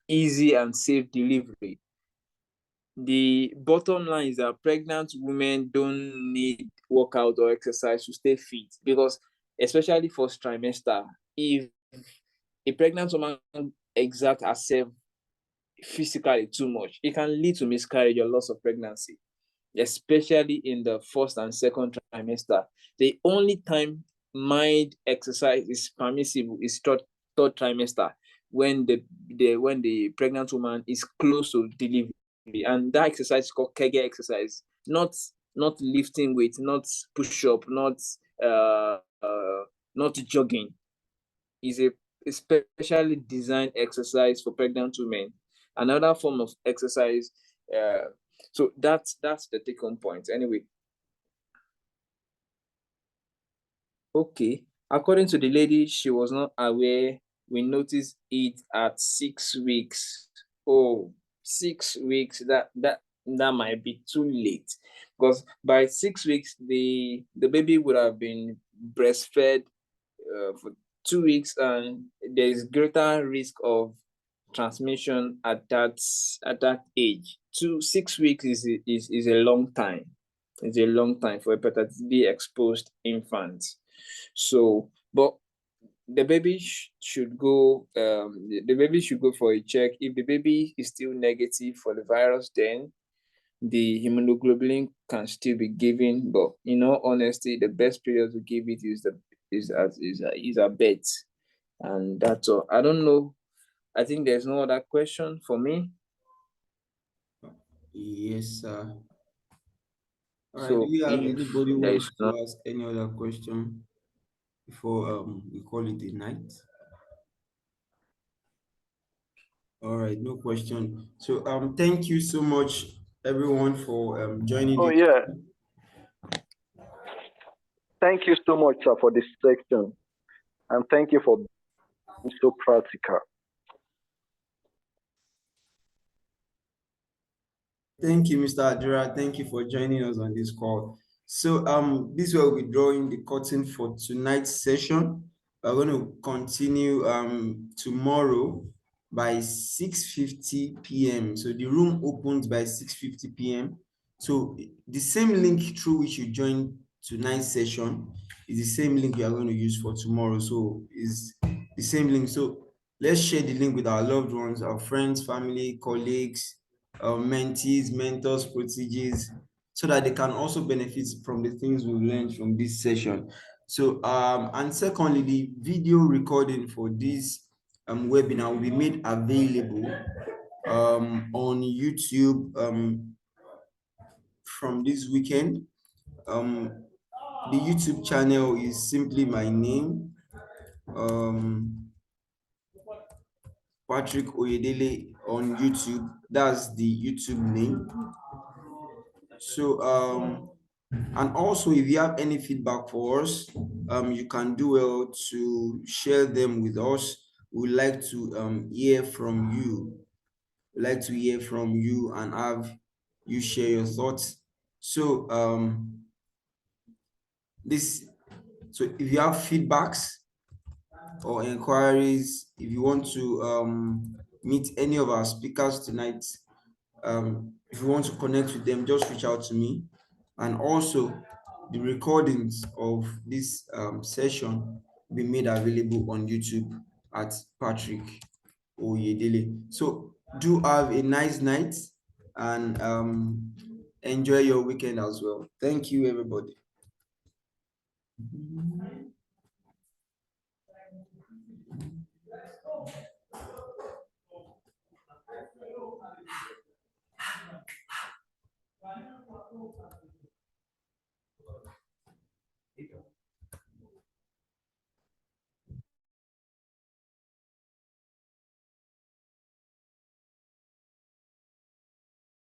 easy and safe delivery. The bottom line is that pregnant women don't need workout or exercise to stay fit, because especially first trimester, if a pregnant woman exerts herself physically too much, it can lead to miscarriage or loss of pregnancy, especially in the first and second trimester. The only time mild exercise is permissible is third trimester, when the pregnant woman is close to delivery. And that exercise is called Kegel exercise, not lifting weight, not push up, not jogging. Is a specially designed exercise for pregnant women. Another form of exercise. So that's the take-home point. Anyway, okay. According to the lady, she was not aware. We noticed it at 6 weeks. Oh, 6 weeks. That might be too late, because by 6 weeks the baby would have been breastfed for 2 weeks, and there is greater risk of transmission at that age. 6 weeks is a long time. It's a long time for hepatitis B exposed infants. So, but the baby should go. The baby should go for a check. If the baby is still negative for the virus, then the immunoglobulin can still be given. But in all honesty, the best period to give it is a bet, and that's all. I don't know. I think there's no other question for me. Yes, sir. All right. Do So you have if anybody who there wants is no, to ask any other question before we call it a night? All right, no question. So thank you so much everyone for joining Oh this. yeah, thank you so much, sir, for this section, and thank you for being so practical. Thank you, Mr. Adira. Thank you for joining us on this call. So this will be drawing the curtain for tonight's session. We're going to continue tomorrow by 6:50 p.m. So the room opens by 6:50 p.m. So the same link through which you joined tonight's session is the same link we are going to use for tomorrow. So it's the same link. So let's share the link with our loved ones, our friends, family, colleagues, mentees, mentors, proteges, so that they can also benefit from the things we learned from this session. So, and secondly, the video recording for this webinar will be made available on YouTube from this weekend. The YouTube channel is simply my name, Patrick Oyedele on YouTube. That's the YouTube name. So and also if you have any feedback for us, you can do well to share them with us. We'd like to hear from you. We'd like to hear from you and have you share your thoughts. So so if you have feedbacks or inquiries, if you want to meet any of our speakers tonight, if you want to connect with them, just reach out to me. And also, the recordings of this session will be made available on YouTube at Patrick Oyedele. So do have a nice night and enjoy your weekend as well. Thank you, everybody.